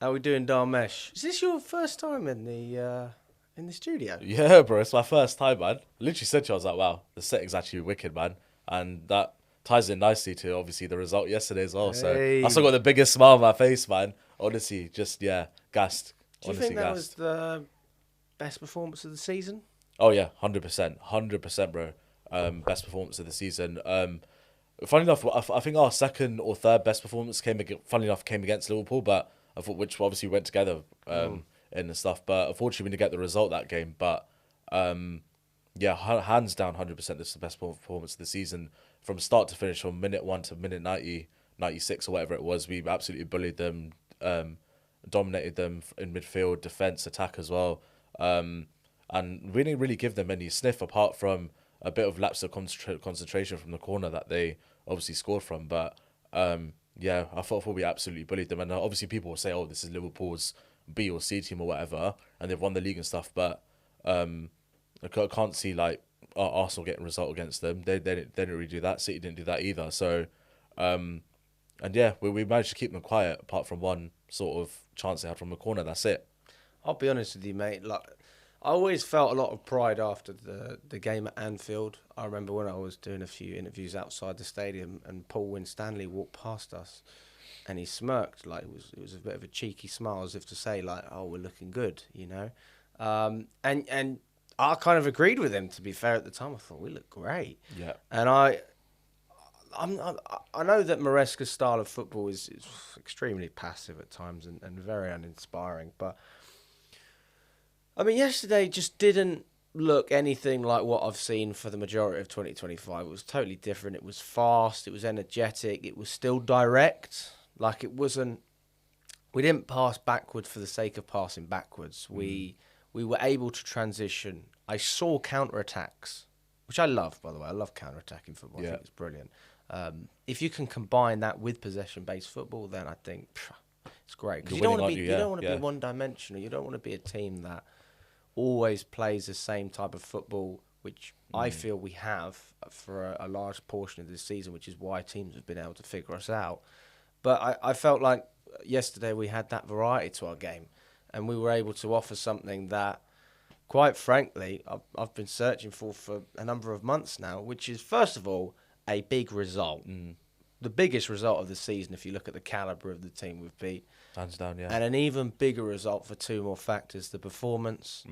How we doing, Dharmesh? Is this your first time in the studio? Yeah, bro, it's my first time, man. I literally said to you, I was like, wow, the setting's actually wicked, man. And that ties in nicely to obviously the result yesterday as well. So I still Hey. got the biggest smile on my face, man. Honestly, just, yeah, gassed. Do you think Honestly, that was gassed. the best performance of the season? Oh, yeah, 100%. 100%, bro. Best performance of the season. Funny enough, I think our second or third best performance funny enough, came against Liverpool, but I thought which obviously went together in the stuff. But unfortunately, we didn't get the result that game. But yeah, hands down, 100%. This is the best performance of the season from start to finish, from minute 1 to minute 90, 96 or whatever it was. We absolutely bullied them, dominated them in midfield, defense, attack as well. And we didn't really give them any sniff apart from a bit of lapse of concentration from the corner that they obviously scored from. But yeah, I thought we absolutely bullied them. And obviously people will say, oh, this is Liverpool's B or C team or whatever, and they've won the league and stuff. But I can't see like Arsenal getting a result against them. They didn't really do that. City didn't do that either. So and yeah, we managed to keep them quiet apart from one sort of chance they had from the corner. That's it. I'll be honest with you, mate. Like, I always felt a lot of pride after the game at Anfield. I remember when I was doing a few interviews outside the stadium, and Paul Winstanley walked past us, and he smirked like it was a bit of a cheeky smile, as if to say like, "Oh, we're looking good," you know. And I kind of agreed with him. To be fair, at the time, I thought we look great. Yeah. And I know that Maresca's style of football is extremely passive at times and very uninspiring. But, I mean, yesterday just didn't look anything like what I've seen for the majority of 2025. It was totally different. It was fast. It was energetic. It was still direct. Like, it wasn't... We didn't pass backwards for the sake of passing backwards. We were able to transition. I saw counter-attacks, which I love, by the way. I love counter-attacking football. I Yeah. think it's brilliant. If you can combine that with possession-based football, then I think it's great. Because You're you don't winning, want to aren't be you? you Yeah, don't want to yeah. be one-dimensional. You don't want to be a team that always plays the same type of football, which I feel we have for a large portion of this season, which is why teams have been able to figure us out. But I felt like yesterday we had that variety to our game, and we were able to offer something that, quite frankly, I've been searching for a number of months now, which is, first of all, a big result. The biggest result of the season, if you look at the calibre of the team we've beat. Hands down, yeah. And an even bigger result for two more factors, the performance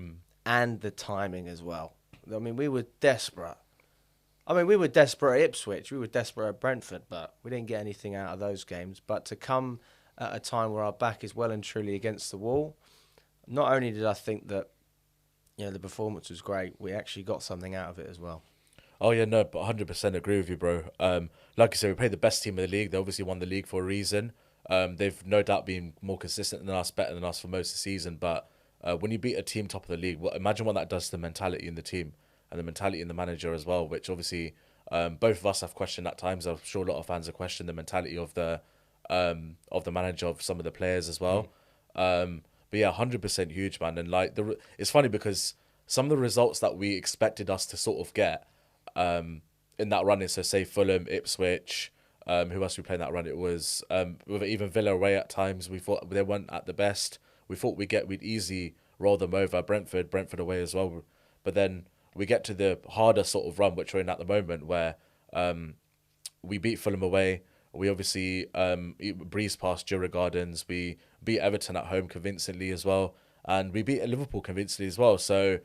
and the timing as well. I mean, we were desperate. We were desperate at Ipswich, we were desperate at Brentford, but we didn't get anything out of those games. But to come at a time where our back is well and truly against the wall, not only did I think that the performance was great, we actually got something out of it as well. Oh yeah, no, but 100% agree with you, bro. Like I said, we played the best team in the league. They obviously won the league for a reason. They've no doubt been more consistent than us, better than us for most of the season. But when you beat a team top of the league, imagine what that does to the mentality in the team and the mentality in the manager as well. Which obviously, both of us have questioned at times. I'm sure a lot of fans have questioned the mentality of the manager, of some of the players as well. But yeah, 100% huge, man. And like it's funny because some of the results that we expected us to sort of get in that run, so say Fulham, Ipswich, who else we played in that run? It was with even Villa away at times. We thought they weren't at the best. We thought we'd easily roll them over. Brentford away as well. But then we get to the harder sort of run, which we're in at the moment, where we beat Fulham away. We obviously breezed past Jura Gardens. We beat Everton at home convincingly as well. And we beat Liverpool convincingly as well. So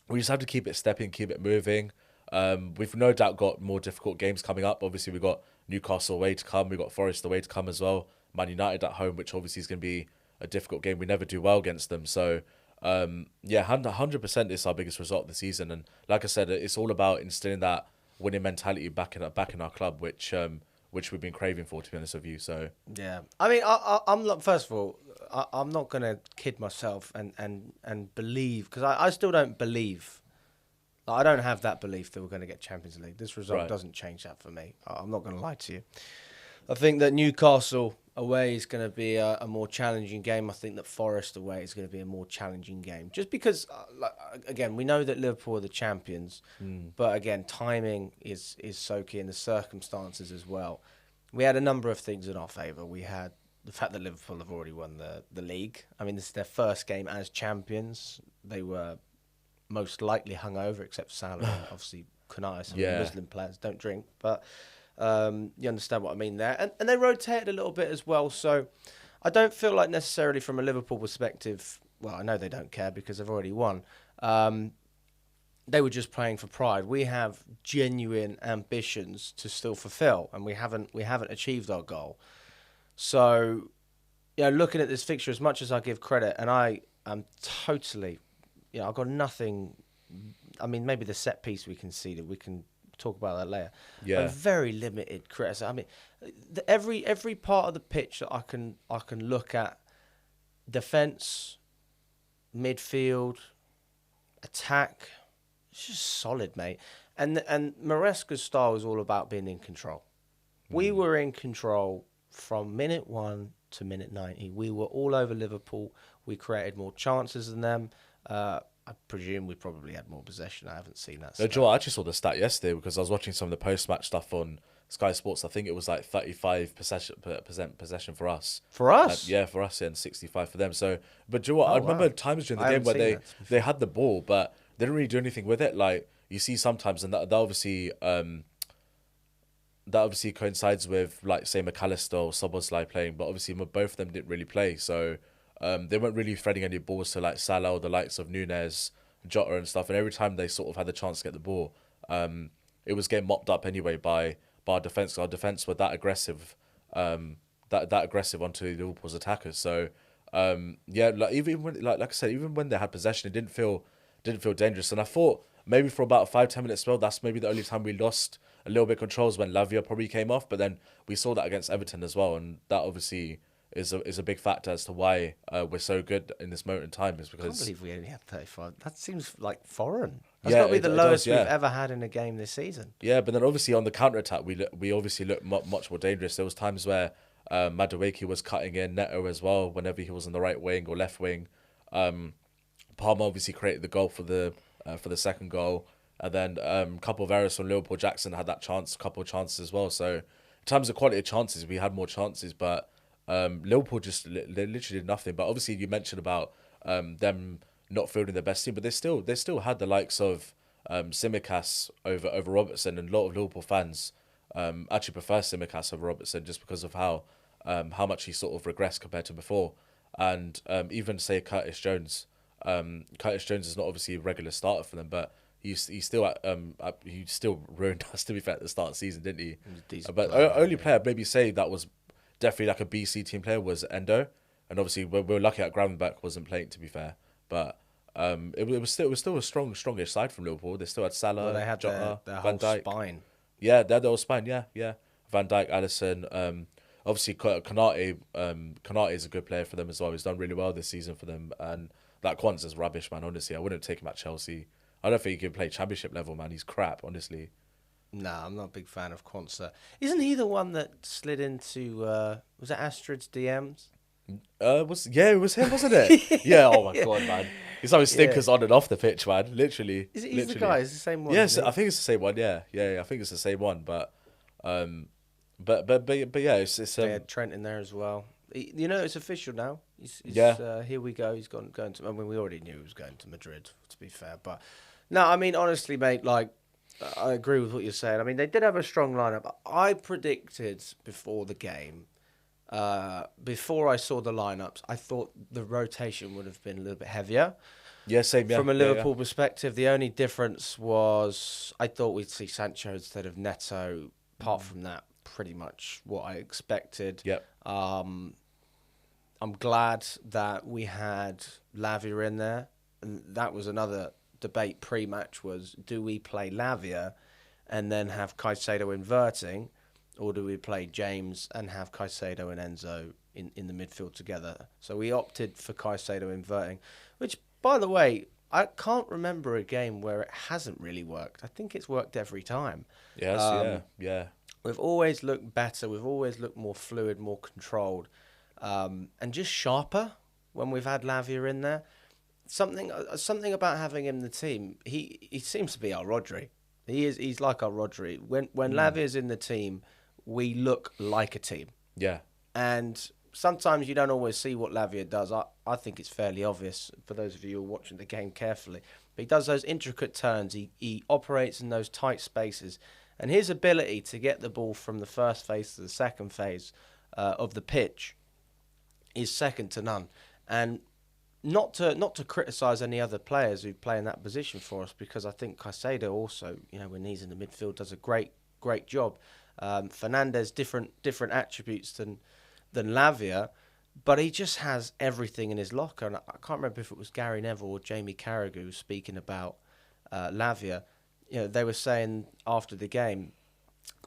we just have to keep it stepping, keep it moving. We've no doubt got more difficult games coming up. Obviously, we've got Newcastle away to come. We've got Forest away to come as well. Man United at home, which obviously is going to be a difficult game. We never do well against them. So, yeah, 100% is our biggest result of the season. And like I said, it's all about instilling that winning mentality back in our club, which we've been craving for, to be honest with you. So Yeah, I'm not. First of all, I'm not gonna kid myself and believe, because I still don't believe. I don't have that belief that we're going to get Champions League. This result Right. doesn't change that for me. I'm not going to lie to you. I think that Newcastle away is going to be a more challenging game. I think that Forest away is going to be a more challenging game. Just because, again, we know that Liverpool are the champions, but again, timing is so key, and the circumstances as well. We had a number of things in our favour. We had the fact that Liverpool have already won the league. I mean, this is their first game as champions. They were most likely hungover, except Salah and obviously Konate. Some Muslim players don't drink, but you understand what I mean there. And they rotated a little bit as well, so I don't feel like necessarily from a Liverpool perspective, well, I know they don't care because they've already won. They were just playing for pride. We have genuine ambitions to still fulfill, and we haven't achieved our goal. So, looking at this fixture, as much as I give credit, and I am totally, I've got nothing. I mean, maybe the set piece we conceded, we can talk about that later. Yeah. But very limited criticism. I mean, every part of the pitch that I can look at, defence, midfield, attack, it's just solid, mate. And Maresca's style is all about being in control. We were in control from minute 1 to minute 90. We were all over Liverpool. We created more chances than them. I presume we probably had more possession. I haven't seen that. Joe, I actually saw the stat yesterday because I was watching some of the post-match stuff on Sky Sports. I think it was like 35% possession for us. For us? Yeah, for us, and 65 for them. So, but Joe, I remember times during the game where they had the ball, but they didn't really do anything with it. Like you see sometimes, and that obviously coincides with, like, say, McAllister or Szoboszlai playing, but obviously both of them didn't really play. So they weren't really threading any balls to, like, Salah or the likes of Nunes, Jota and stuff. And every time they sort of had the chance to get the ball, it was getting mopped up anyway by our defence. Our defence were that aggressive, that aggressive onto Liverpool's attackers. So like even when, like I said, even when they had possession, it didn't feel dangerous. And I thought maybe for about 5-10 minutes spell, that's maybe the only time we lost a little bit of controls, when Lavia probably came off. But then we saw that against Everton as well, and that obviously is a big factor as to why we're so good in this moment in time. Is because I can't believe we only had 35. That seems like foreign. That's Yeah, got to be the lowest does, yeah. we've ever had in a game this season. Yeah, but then obviously on the counter attack, we obviously looked much more dangerous. There was times where Madueke was cutting in, Neto as well, whenever he was on the right wing or left wing. Palmer obviously created the goal for the second goal, and then a couple of errors from Liverpool. Jackson had that chance, a couple of chances as well. So in terms of quality of chances, we had more chances, but Liverpool just they literally did nothing. But obviously you mentioned about them not fielding their best team, but they still had the likes of Tsimikas over Robertson, and a lot of Liverpool fans actually prefer Tsimikas over Robertson just because of how much he sort of regressed compared to before. And even say Curtis Jones. Curtis Jones is not obviously a regular starter for them, but he still ruined us, to be fair, at the start of the season, didn't he? But only player maybe say that was definitely like a BC team player was Endo, and obviously we were lucky that Gravenberch wasn't playing, to be fair. But it was still a strongish side from Liverpool. They still had Salah, Well, they had Jota, their Van whole Dijk. spine. Yeah, they had their whole spine. Yeah. Van Dijk, Alisson. Obviously, Konate is a good player for them as well. He's done really well this season for them. And that Kwanzaa's rubbish, man. Honestly, I wouldn't take him at Chelsea. I don't think he can play Championship level, man. He's crap, honestly. Nah, I'm not a big fan of Kwanzaa. Isn't he the one that slid into was it Astrid's DMs? It was him, wasn't it? Yeah. Oh my god, man. He's having stinkers on and off the pitch, man. Literally. He's literally. the guy. It's the same one. Yes, isn't I think it's the same one. Yeah. I think it's the same one. But yeah, it's they had Trent in there as well. It's official now. He's here we go. He's going to. I mean, we already knew he was going to Madrid, to be fair. But no, I mean, honestly, mate, like, I agree with what you're saying. I mean, they did have a strong lineup. I predicted before the game, before I saw the lineups, I thought the rotation would have been a little bit heavier. Yeah, same. Yeah. From a Liverpool perspective, the only difference was I thought we'd see Sancho instead of Neto. Apart from that, pretty much what I expected. Yep. I'm glad that we had Lavia in there. And that was another debate pre-match was, do we play Lavia and then have Caicedo inverting, or do we play James and have Caicedo and Enzo in the midfield together? So we opted for Caicedo inverting, which, by the way, I can't remember a game where it hasn't really worked. I think it's worked every time. Yes, yeah. We've always looked better. We've always looked more fluid, more controlled, and just sharper when we've had Lavia in there. Something about having him in the team. He seems to be our Rodri. He's like our Rodri. When Lavia's in the team, we look like a team. Yeah. And sometimes you don't always see what Lavia does. I think it's fairly obvious for those of you who are watching the game carefully. But he does those intricate turns. He operates in those tight spaces. And his ability to get the ball from the first phase to the second phase of the pitch is second to none. And not to criticise any other players who play in that position for us, because I think Caicedo also, when he's in the midfield, does a great job. Fernandes different attributes than Lavia, but he just has everything in his locker. And I can't remember if it was Gary Neville or Jamie Carragher speaking about Lavia. They were saying after the game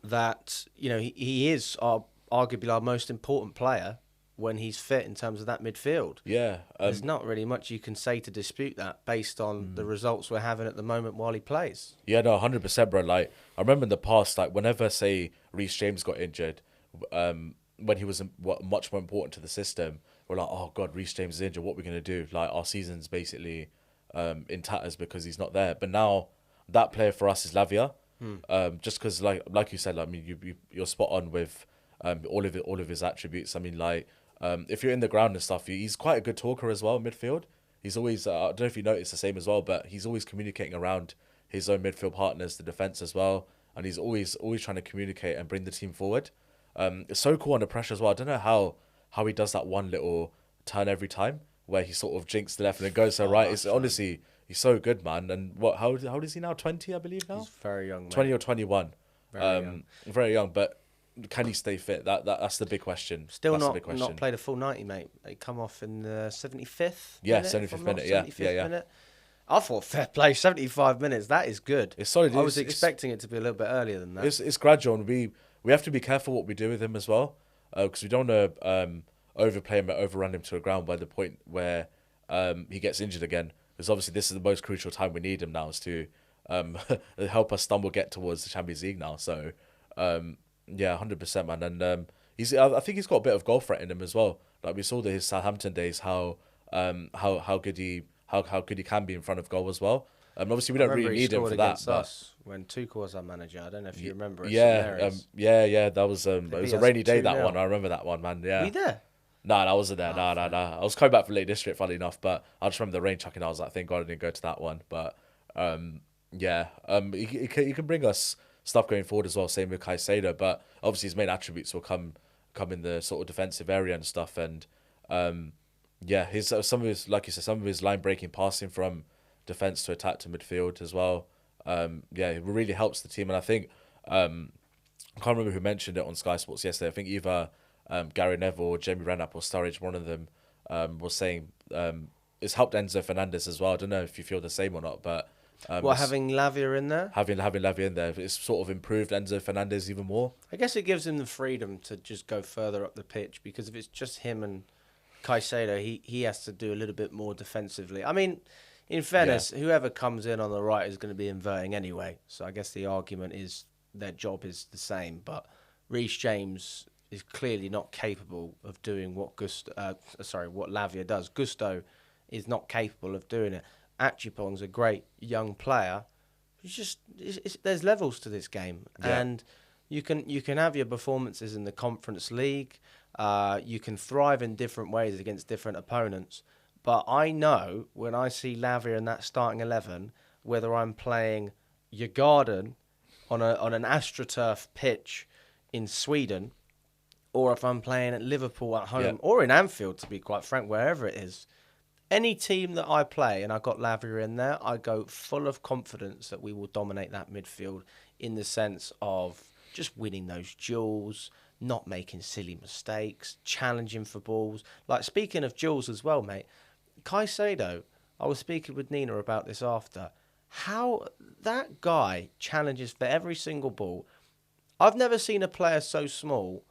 that he is arguably our most important player when he's fit in terms of that midfield. Yeah. There's not really much you can say to dispute that based on the results we're having at the moment while he plays. Yeah, no, 100%, bro. Like, I remember in the past, like, whenever, say, Reece James got injured, when he was much more important to the system, we're like, oh, God, Reece James is injured. What are we going to do? Like, our season's basically in tatters because he's not there. But now, that player for us is Lavia. Just because, like you said, I mean, you're spot on with all of his attributes. I mean, like, if you're in the ground and stuff, he's quite a good talker as well in midfield. He's always, I don't know if you noticed the same as well, but he's always communicating around his own midfield partners, the defence as well. And he's always trying to communicate and bring the team forward. It's so cool under pressure as well. I don't know how he does that one little turn every time where he sort of jinks the left and then goes to the right. It's honestly, he's so good, man. And how old is he now? 20, I believe now? He's very young, mate. 20 or 21. Very young. Very young, but can he stay fit? That's the big question. Still that's not played a full 90, mate. They come off in the 75th. Yeah, minute, 75th minute. Yeah. Minute. I thought fair play, 75 minutes. That is good. It's solid. I was expecting it to be a little bit earlier than that. It's gradual, and we have to be careful what we do with him as well, because we don't want to overplay him and overrun him to the ground by the point where he gets injured again. Because obviously this is the most crucial time we need him now, is to help us get towards the Champions League now. So yeah, 100%, man. And I think he's got a bit of goal threat in him as well. Like we saw his Southampton days, how good he can be in front of goal as well. Obviously we don't really need him for that. But us when Tuchel was our manager, I don't know if you remember it. Yeah. That was it was a rainy day, that 2-0. one. I remember that one, man. Yeah. Were you there? No, I wasn't there. No. I was coming back from Lake District, funny enough, but I just remember the rain chucking. I was like, thank God I didn't go to that one. But he can bring us stuff going forward as well. Same with Caicedo, but obviously his main attributes will come in the sort of defensive area and stuff. And his some of his, like you said, some of his line breaking passing from defense to attack to midfield as well. It really helps the team. And I think I can't remember who mentioned it on Sky Sports yesterday. I think either Gary Neville or Jamie Redknapp or Sturridge, one of them, was saying it's helped Enzo Fernandez as well. I don't know if you feel the same or not, but having Lavia in there? Having Lavia in there, it's sort of improved Enzo Fernandez even more. I guess it gives him the freedom to just go further up the pitch, because if it's just him and Caicedo, he has to do a little bit more defensively. I mean, in fairness, whoever comes in on the right is going to be inverting anyway. So I guess the argument is their job is the same. But Reece James is clearly not capable of doing what Lavia does. Gusto is not capable of doing it. Achipong's a great young player. There's levels to this game, and you can have your performances in the Conference League. You can thrive in different ways against different opponents. But I know when I see Lavia in that starting 11, whether I'm playing Djurgården on an AstroTurf pitch in Sweden, or if I'm playing at Liverpool at home, or in Anfield, to be quite frank, wherever it is, any team that I play and I got Lavia in there, I go full of confidence that we will dominate that midfield in the sense of just winning those duels, not making silly mistakes, challenging for balls. Like, speaking of duels as well, mate, Caicedo, I was speaking with Nina about this after, how that guy challenges for every single ball. I've never seen a player so small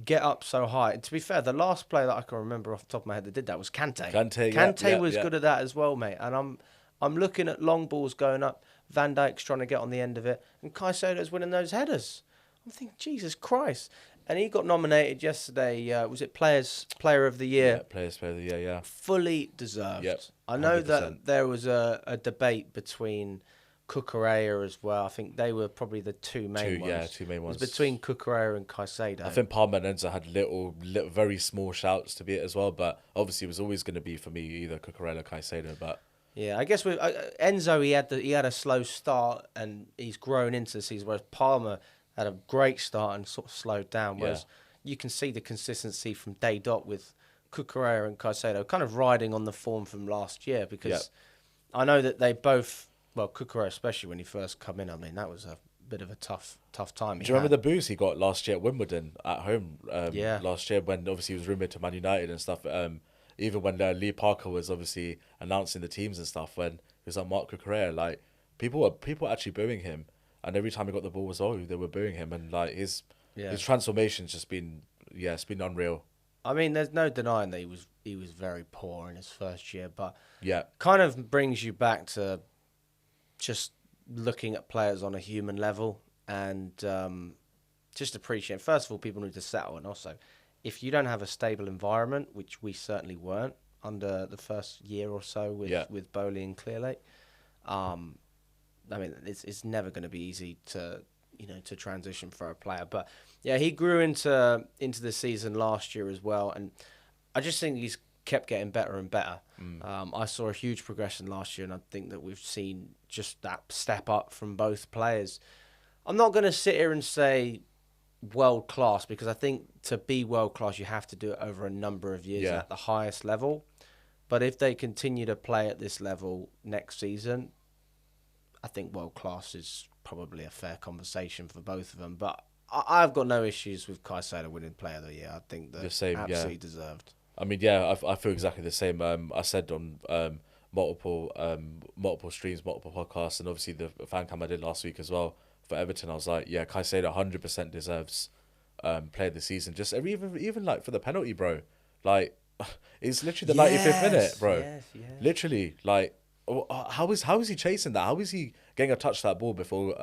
get up so high. And to be fair, the last player that I can remember off the top of my head that did that was Kante. Kante was good at that as well, mate. And I'm looking at long balls going up. Van Dijk's trying to get on the end of it, and Caicedo's winning those headers. I'm thinking, Jesus Christ. And he got nominated yesterday. Was it Player of the Year? Yeah, Player of the Year, yeah. Fully deserved. Yep, I know 100%. that there was a debate between Cucurella as well. I think they were probably the two main ones. Yeah, two main It was ones. between Cucurella and Caicedo. I think Palmer and Enzo had little, very small shouts to be it as well, but obviously it was always going to be for me either Cucurella or Caicedo. But Yeah, I guess with Enzo, he had a slow start and he's grown into the season, whereas Palmer had a great start and sort of slowed down. Whereas you can see the consistency from day dot with Cucurella and Caicedo kind of riding on the form from last year, because I know that they both, well, Cucurella especially when he first come in, I mean, that was a bit of a tough time. do you remember the boost he got last year at Wimbledon at home? Yeah. Last year when obviously he was rumoured to Man United and stuff. Even when Lee Parker was obviously announcing the teams and stuff, when he was like Mark Cucurella, like people were actually booing him, and every time he got the ball as well, they were booing him, and like his transformation's just been it's been unreal. I mean, there's no denying that he was very poor in his first year, but Yeah, kind of brings you back to just looking at players on a human level and just appreciate. First of all, people need to settle, and also, if you don't have a stable environment, which we certainly weren't under the first year or so with Bowley and Clearlake, I mean, it's never going to be easy to transition for a player. But yeah, he grew into the season last year as well, and I just think he's kept getting better and better. I saw a huge progression last year, and I think that we've seen just that step up from both players. I'm not going to sit here and say world class, because I think to be world class you have to do it over a number of years at the highest level. But if they continue to play at this level next season, I think world class is probably a fair conversation for both of them. But I've got no issues with Caicedo winning Player of the Year. I think that absolutely deserved. I mean, I feel exactly the same. I said on multiple streams, multiple podcasts, and obviously the fan cam I did last week as well for Everton. I was like, Caicedo 100% deserves Player of the Season. Just even like for the penalty, bro. Like it's literally the 95th minute, bro. Yes. Literally, like how is he chasing that? How is he getting a touch that ball before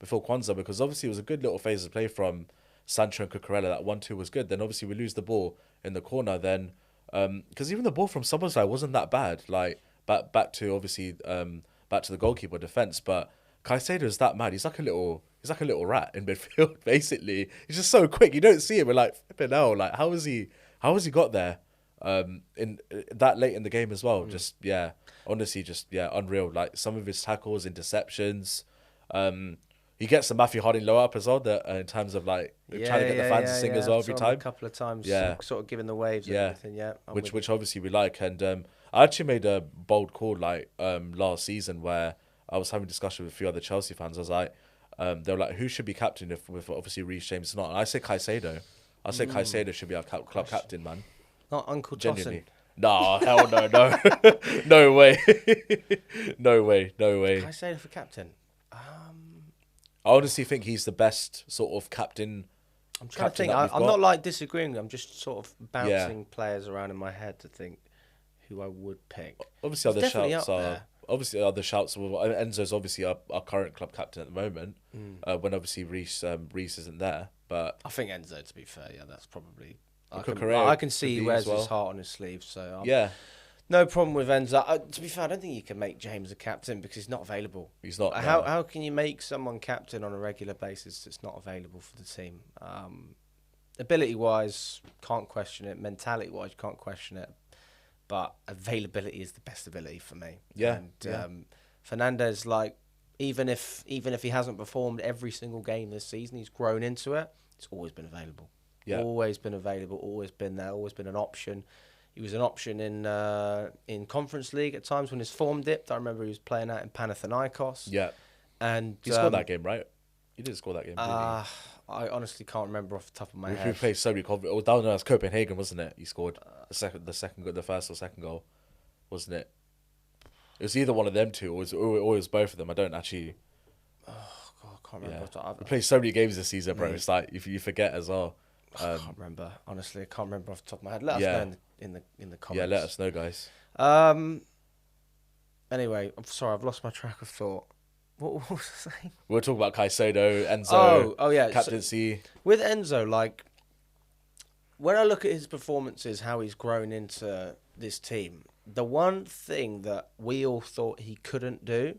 Kwanzaa? Because obviously it was a good little phase of play from Sancho and Cucurella. That 1-2 was good. Then obviously we lose the ball in the corner. Then because even the ball from someone's side wasn't that bad. Like back to obviously back to the goalkeeper defense. But Caicedo is that mad. He's like a little rat in midfield. Basically, he's just so quick. You don't see him. We're like flipping hell. Like how has he got there in that late in the game as well? Just honestly, just unreal. Like some of his tackles, interceptions. He gets the Matthew Harding low up as well. That in terms of like trying to get the fans to sing as well every time. A couple of times, sort of giving the waves and everything. Yeah, which obviously we like. And I actually made a bold call like last season where I was having a discussion with a few other Chelsea fans. I was like, they were like, who should be captain if obviously Reece James is not? And I say Caicedo. I say Caicedo should be our club captain, man. Not Uncle Genuinely. Tossin. No, hell no. No way. No way. Caicedo for captain. I honestly think he's the best sort of captain. I'm trying to think. I'm not like disagreeing. I'm just sort of bouncing players around in my head to think who I would pick. Obviously, other shouts are. Obviously, other shouts. Well, Enzo's obviously our current club captain at the moment. When obviously Reece isn't there, but I think Enzo. To be fair, that's probably. I can see he wears his heart on his sleeve. So no problem with Enzo. To be fair, I don't think you can make James a captain because he's not available. He's not. How can you make someone captain on a regular basis that's not available for the team? Ability wise, can't question it. Mentality wise, can't question it. But availability is the best ability for me. Fernandes, like even if he hasn't performed every single game this season, he's grown into it. He's always been available. Always been available. Always been there. Always been an option. He was an option in Conference League at times when his form dipped. I remember he was playing out in Panathinaikos. Yeah, and he scored that game, right? He did score that game. I honestly can't remember off the top of my head. We played so many conference. Well, down there was Copenhagen, wasn't it? He scored the first or second goal, wasn't it? It was either one of them two, or it was both of them. I don't actually. Oh God, I can't remember. We played so many games this season, bro. It's like if you forget as well. I can't remember. Honestly, I can't remember off the top of my head. Let us know in the comments. Yeah, let us know, guys. Anyway, I'm sorry, I've lost my track of thought. What was I saying? We're talking about Caicedo, Enzo. Oh yeah, captaincy. So, with Enzo, like when I look at his performances, how he's grown into this team, the one thing that we all thought he couldn't do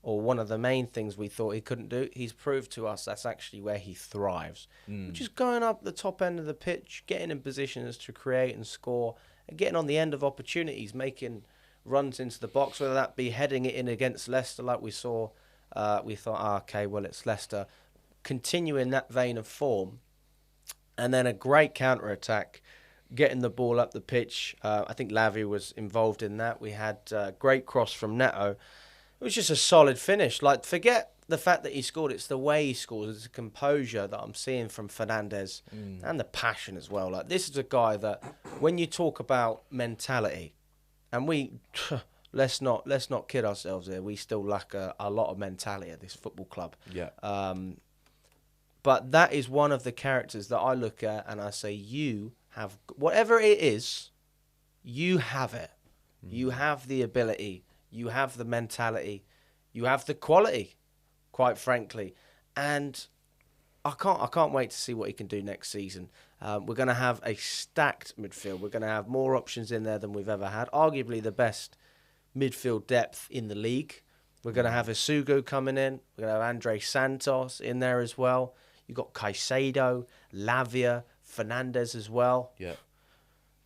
or one of the main things we thought he couldn't do, he's proved to us that's actually where he thrives. Which is going up the top end of the pitch, getting in positions to create and score, and getting on the end of opportunities, making runs into the box, whether that be heading it in against Leicester like we saw. We thought, okay, well, it's Leicester. Continuing that vein of form, and then a great counter-attack, getting the ball up the pitch. I think Lavia was involved in that. We had a great cross from Neto. It was just a solid finish. Like, forget the fact that he scored. It's the way he scores. It's the composure that I'm seeing from Fernandes and the passion as well. Like, this is a guy that, when you talk about mentality, and we let's not kid ourselves here. We still lack a lot of mentality at this football club. Yeah. But that is one of the characters that I look at and I say, you have whatever it is, you have it. You have the ability. You have the mentality. You have the quality, quite frankly. And I can't wait to see what he can do next season. We're going to have a stacked midfield. We're going to have more options in there than we've ever had. Arguably the best midfield depth in the league. We're going to have Isugu coming in. We're going to have Andre Santos in there as well. You've got Caicedo, Lavia, Fernandes as well. Yeah.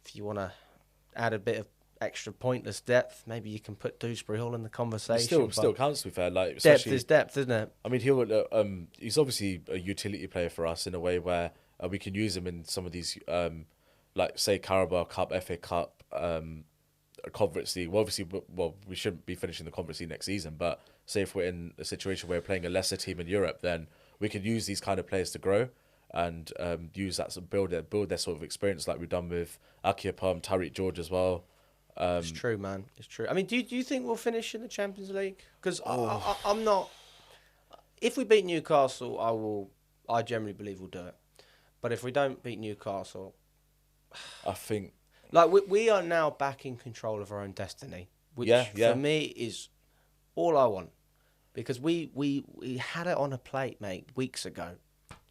If you want to add a bit of extra pointless depth, maybe you can put Dewsbury Hall in the conversation. Still counts, to be fair. Like, depth is depth, isn't it? I mean, he's obviously a utility player for us in a way where we can use him in some of these, like, say, Carabao Cup, FA Cup, Conference League. Well, obviously, we shouldn't be finishing the Conference League next season, but say if we're in a situation where we're playing a lesser team in Europe, then we could use these kind of players to grow and use that to build their sort of experience, like we've done with Akiapom, Tariq George as well. It's true, man. It's true. I mean, do you think we'll finish in the Champions League? Because I'm not. If we beat Newcastle, I generally believe we'll do it. But if we don't beat Newcastle, I think, like, we are now back in control of our own destiny, which for me is all I want, because we had it on a plate, mate, weeks ago.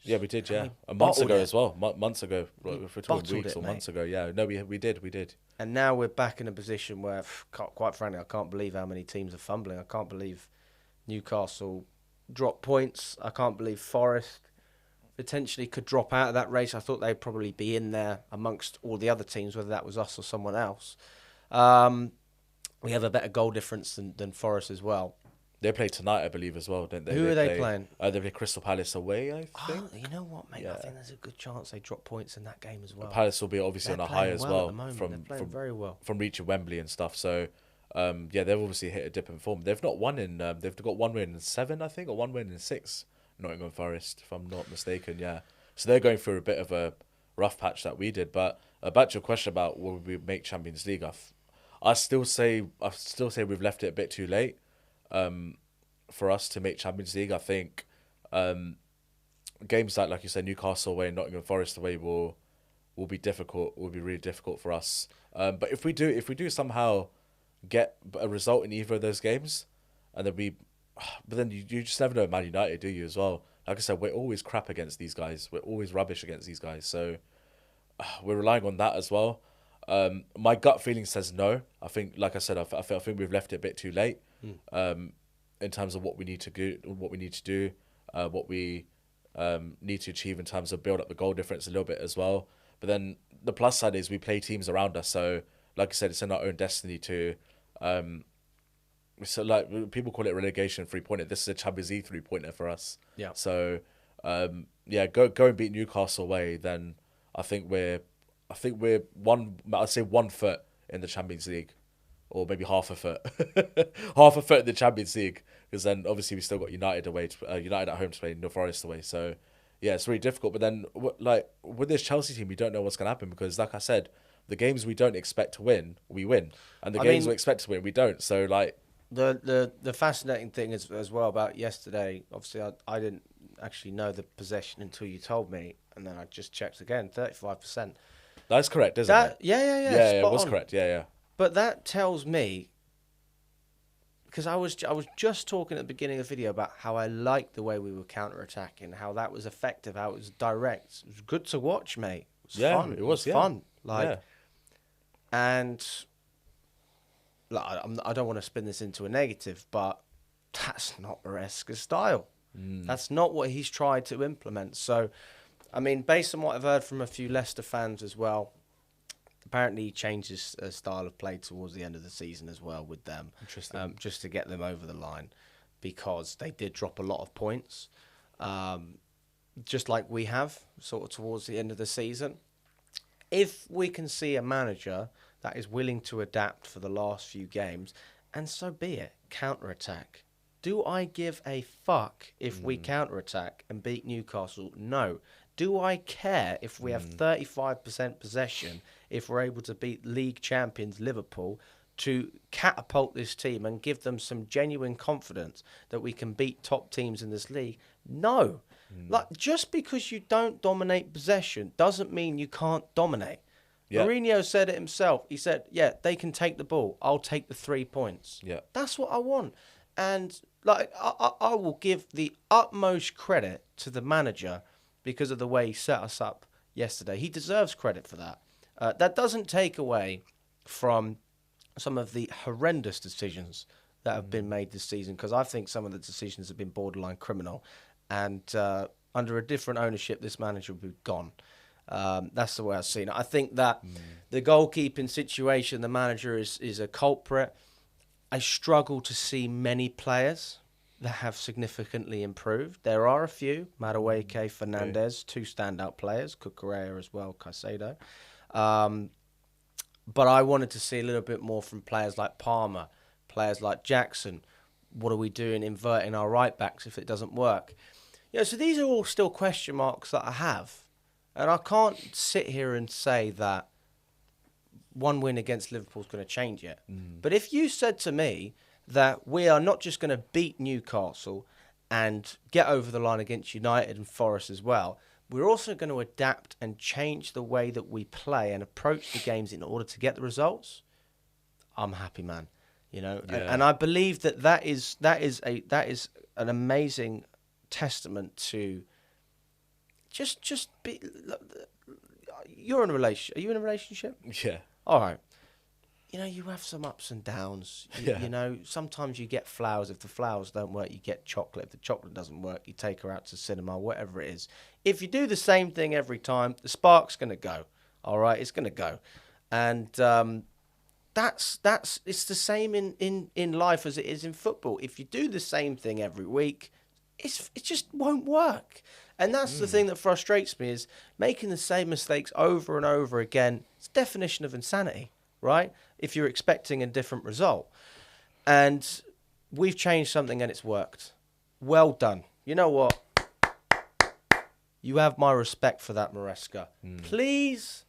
Yeah, we did, yeah. Months ago as well. Months ago. If we're talking weeks or months ago, yeah. No, we did. And now we're back in a position where, quite frankly, I can't believe how many teams are fumbling. I can't believe Newcastle dropped points. I can't believe Forest potentially could drop out of that race. I thought they'd probably be in there amongst all the other teams, whether that was us or someone else. We have a better goal difference than Forest as well. They play tonight, I believe, as well, don't they? Who are they playing? They play Crystal Palace away, I think. You know what, mate? Yeah. I think there's a good chance they drop points in that game as well. Palace will be obviously on a high as well from very well from reaching Wembley and stuff. So, they've obviously hit a dip in form. They've not won in. They've got 1 win in 7, I think, or 1 win in 6. Nottingham Forest, if I'm not mistaken. Yeah. So they're going through a bit of a rough patch that we did. But back to your question about will we make Champions League, I still say we've left it a bit too late. For us to make Champions League, I think games like you said, Newcastle away and Nottingham Forest away will be difficult. Will be really difficult for us. But if we do somehow get a result in either of those games, and then you just never know Man United, do you, as well? Like I said, we're always crap against these guys. We're always rubbish against these guys. So we're relying on that as well. My gut feeling says no. I think, like I said, I think we've left it a bit too late. In terms of what we need to do, what we need to achieve in terms of build up the goal difference a little bit as well. But then the plus side is we play teams around us. So, like I said, it's in our own destiny to. So, like, people call it relegation 3-pointer. This is a Champions League 3-pointer for us. Yeah. So, go and beat Newcastle away. Then I think we're 1 foot in the Champions League. Or maybe half a foot in the Champions League, because then obviously we still got United away, United at home to play New Forest away. So yeah, it's really difficult. But then like with this Chelsea team, we don't know what's going to happen, because like I said, the games we don't expect to win, we win, and the games we expect to win, we don't. So like the fascinating thing is as well about yesterday. Obviously, I didn't actually know the possession until you told me, and then I just checked again. 35%. That's correct, isn't it? Yeah. Yeah, it was correct. Yeah. But that tells me, because I was just talking at the beginning of the video about how I liked the way we were counter-attacking, how that was effective, how it was direct. It was good to watch, mate. It was fun. It was fun. And like, I don't want to spin this into a negative, but that's not Maresca's style. That's not what he's tried to implement. So, I mean, based on what I've heard from a few Leicester fans as well, apparently he changed his style of play towards the end of the season as well with them. Interesting. Just to get them over the line, because they did drop a lot of points, just like we have, sort of towards the end of the season. If we can see a manager that is willing to adapt for the last few games, and so be it, counter-attack. Do I give a fuck if we counter-attack and beat Newcastle? No. Do I care if we have 35% possession, if we're able to beat league champions Liverpool, to catapult this team and give them some genuine confidence that we can beat top teams in this league? No. Like, just because you don't dominate possession doesn't mean you can't dominate. Yeah. Mourinho said it himself. He said, yeah, they can take the ball. I'll take the 3 points. Yeah. That's what I want. And like I will give the utmost credit to the manager because of the way he set us up yesterday. He deserves credit for that. That doesn't take away from some of the horrendous decisions that have been made this season, because I think some of the decisions have been borderline criminal. And under a different ownership, this manager would be gone. That's the way I've seen it. I think that the goalkeeping situation, the manager is a culprit. I struggle to see many players that have significantly improved. There are a few, Madueke, Fernandez, two standout players, Cucurella as well, Caicedo. But I wanted to see a little bit more from players like Palmer, players like Jackson. What are we doing inverting our right backs if it doesn't work? So these are all still question marks that I have. And I can't sit here and say that one win against Liverpool is going to change it. But if you said to me that we are not just going to beat Newcastle and get over the line against United and Forest as well, we're also going to adapt and change the way that we play and approach the games in order to get the results, I'm happy, man. And I believe that is an amazing testament to just be. You're in a relationship. Are you in a relationship? Yeah. All right. You have some ups and downs. Sometimes you get flowers. If the flowers don't work, you get chocolate. If the chocolate doesn't work, you take her out to cinema, whatever it is. If you do the same thing every time, the spark's going to go. All right? It's going to go. And that's it's the same in life as it is in football. If you do the same thing every week, it just won't work. And that's the thing that frustrates me, is making the same mistakes over and over again. It's the definition of insanity, right? If you're expecting a different result. And we've changed something and it's worked. Well done. You know what? You have my respect for that, Maresca. Please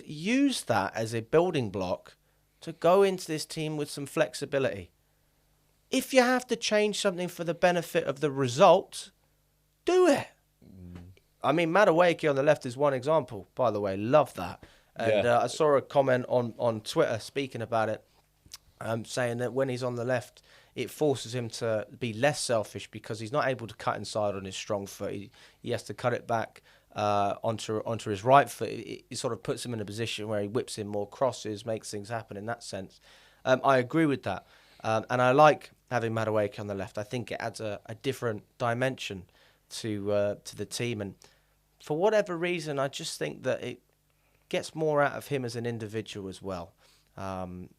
use that as a building block to go into this team with some flexibility. If you have to change something for the benefit of the result, do it. I mean, Madueke on the left is one example, by the way. Love that. And I saw a comment on Twitter speaking about it, saying that when he's on the left, it forces him to be less selfish because he's not able to cut inside on his strong foot. He has to cut it back onto his right foot. It sort of puts him in a position where he whips in more crosses, makes things happen in that sense. I agree with that. And I like having Madueke on the left. I think it adds a different dimension to the team. And for whatever reason, I just think that it gets more out of him as an individual as well. I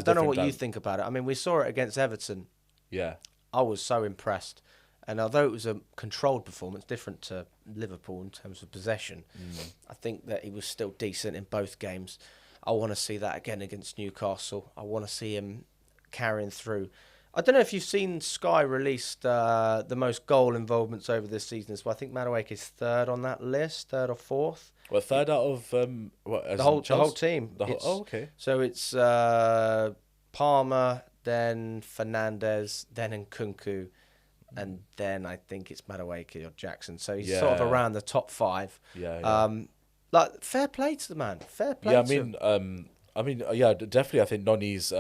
don't know what you think about it. I mean, we saw it against Everton. Yeah. I was so impressed. And although it was a controlled performance, different to Liverpool in terms of possession, I think that he was still decent in both games. I want to see that again against Newcastle. I want to see him carrying through. I don't know if you've seen Sky released the most goal involvements over this season as well. I think Madueke is third on that list, third or fourth. Well, third out of the whole team. Okay. So it's Palmer, then Fernandez, then Nkunku, and then I think it's Madueke or Jackson. So he's sort of around the top five. Like, fair play to the man. Fair play. Yeah, definitely. I think Noni's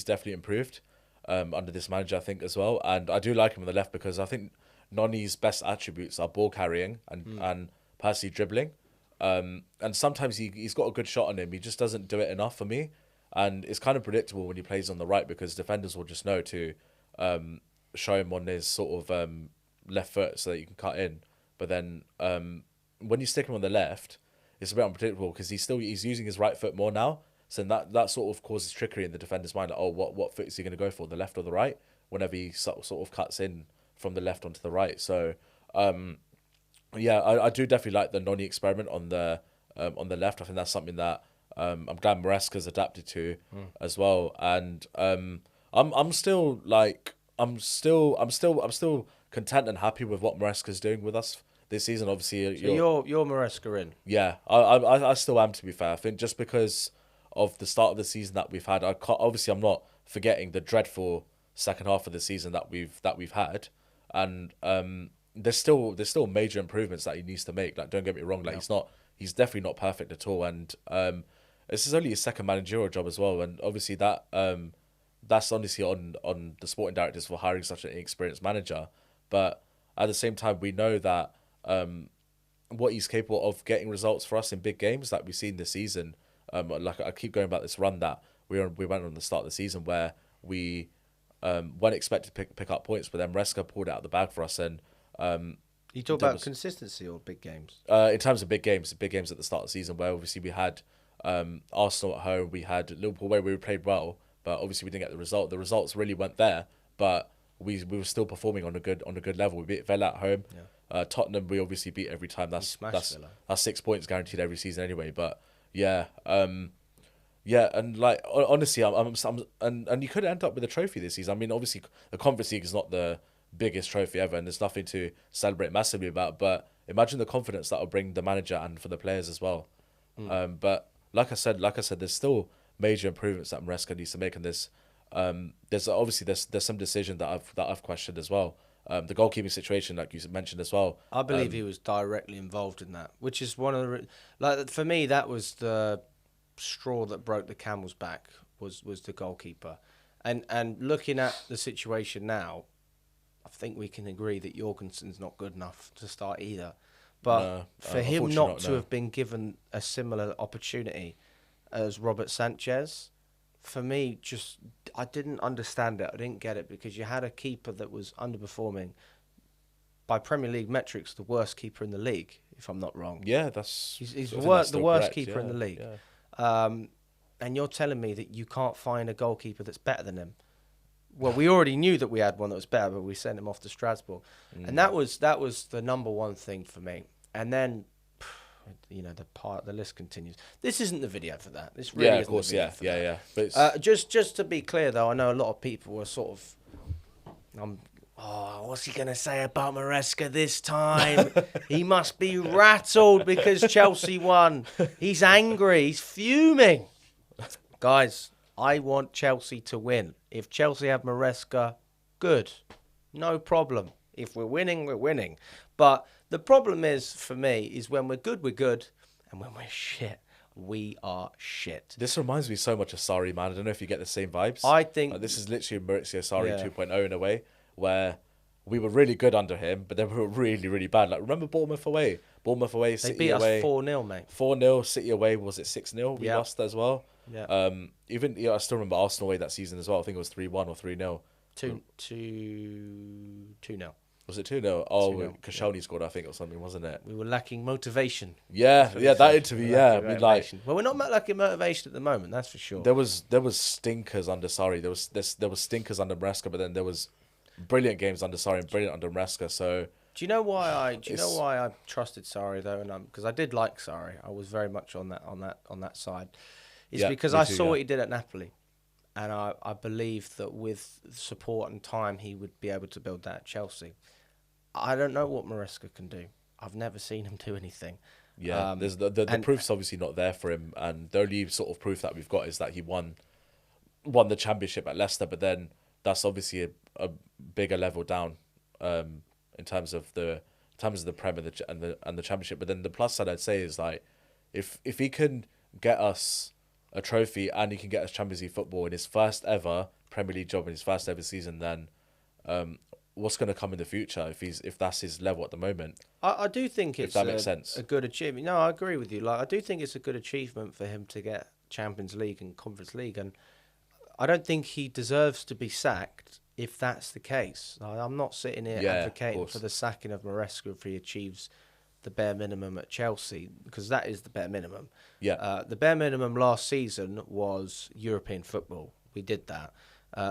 definitely improved under this manager, I think, as well. And I do like him on the left because I think Noni's best attributes are ball carrying and personally dribbling. And sometimes he's got a good shot on him. He just doesn't do it enough for me. And it's kind of predictable when he plays on the right because defenders will just know to show him on his sort of left foot so that you can cut in. But then when you stick him on the left, it's a bit unpredictable because he's using his right foot more now. So that sort of causes trickery in the defender's mind. Like, oh, what foot is he going to go for, the left or the right? Whenever he sort of cuts in from the left onto the right. So yeah, I do definitely like the Noni experiment on the left. I think that's something that I'm glad Maresca's adapted to as well. And I'm still content and happy with what Maresca's doing with us this season. Obviously, So you're Maresca in. yeah, I still am, to be fair. I think just because of the start of the season that we've had, obviously I'm not forgetting the dreadful second half of the season that we've had, and there's still major improvements that he needs to make. Like, don't get me wrong, like he's definitely not perfect at all, and this is only his second managerial job as well, and obviously that's honestly on the sporting directors for hiring such an inexperienced manager, but at the same time we know that what he's capable of getting results for us in big games like we've seen this season. Like I keep going about this run that we went on the start of the season where we weren't expected to pick up points, but then Maresca pulled it out of the bag for us. And you talk about consistency or big games? In terms of big games at the start of the season, where obviously we had Arsenal at home, we had Liverpool where we played well, but obviously we didn't get the result. The results really weren't there, but we were still performing on a good level. We beat Villa at home. Yeah. Tottenham we obviously beat every time. That's 6 points guaranteed every season anyway. But yeah, yeah, and like honestly, and you could end up with a trophy this season. I mean, obviously the Conference League is not the biggest trophy ever, and there's nothing to celebrate massively about. But imagine the confidence that will bring the manager and for the players as well. But like I said, there's still major improvements that Maresca needs to make, and there's some decision that I've questioned as well. The goalkeeping situation, like you mentioned as well. I believe he was directly involved in that, which is one of the for me that was the straw that broke the camel's back was the goalkeeper, and looking at the situation now, I think we can agree that Jorgensen's not good enough to start either. But for him not to have been given a similar opportunity as Robert Sanchez, for me, I didn't understand it. I didn't get it because you had a keeper that was underperforming. By Premier League metrics, the worst keeper in the league, if I'm not wrong. Yeah, he's the worst keeper in the league. Yeah. And you're telling me that you can't find a goalkeeper that's better than him. Well, we already knew that we had one that was better, but we sent him off to Strasbourg. And that was the number one thing for me. And then, the list continues. This isn't the video for that. This really isn't the video for that. But just to be clear, though, I know a lot of people were sort of, what's he going to say about Maresca this time? He must be rattled because Chelsea won. He's angry. He's fuming. Guys, I want Chelsea to win. If Chelsea have Maresca, good. No problem. If we're winning, we're winning. But the problem is, for me, is when we're good, and when we're shit, we are shit. This reminds me so much of Sarri, man. I don't know if you get the same vibes. I think... this is literally Maurizio Sarri 2.0 in a way, where we were really good under him, but then we were really, really bad. Like, remember Bournemouth away? City beat away. Us 4-0, mate. 4-0, City away, was it 6-0? We lost as well. Yeah. I still remember Arsenal away that season as well. I think it was 3-1 or 3-0. 2-0. Was it 2-0? Oh, Koscielny scored, I think, or something, wasn't it? We were lacking motivation. Yeah, that interview, I mean, well, we're not lacking motivation at the moment, that's for sure. There was stinkers under Sarri. There was stinkers under Maresca, but then there was brilliant games under Sarri and brilliant under Maresca. So do you know why I trusted Sarri though? And because I did like Sarri, I was very much on that side. It's because I saw what he did at Napoli. And I believe that with support and time, he would be able to build that at Chelsea. I don't know what Maresca can do. I've never seen him do anything. Yeah, there's the proof's obviously not there for him. And the only sort of proof that we've got is that he won the championship at Leicester. But then that's obviously a bigger level down in terms of the Prem and the championship. But then the plus side I'd say is like if he can get us a trophy and he can get us Champions League football in his first ever Premier League job in his first ever season, then what's going to come in the future if that's his level at the moment? I do think it's that makes sense. A good achievement. No, I agree with you. Like, I do think it's a good achievement for him to get Champions League and Conference League, and I don't think he deserves to be sacked if that's the case. I'm not sitting here Yeah, of advocating course. for the sacking of Maresca if he achieves the bare minimum at Chelsea, because that is the bare minimum. Yeah. The bare minimum last season was European football. We did that.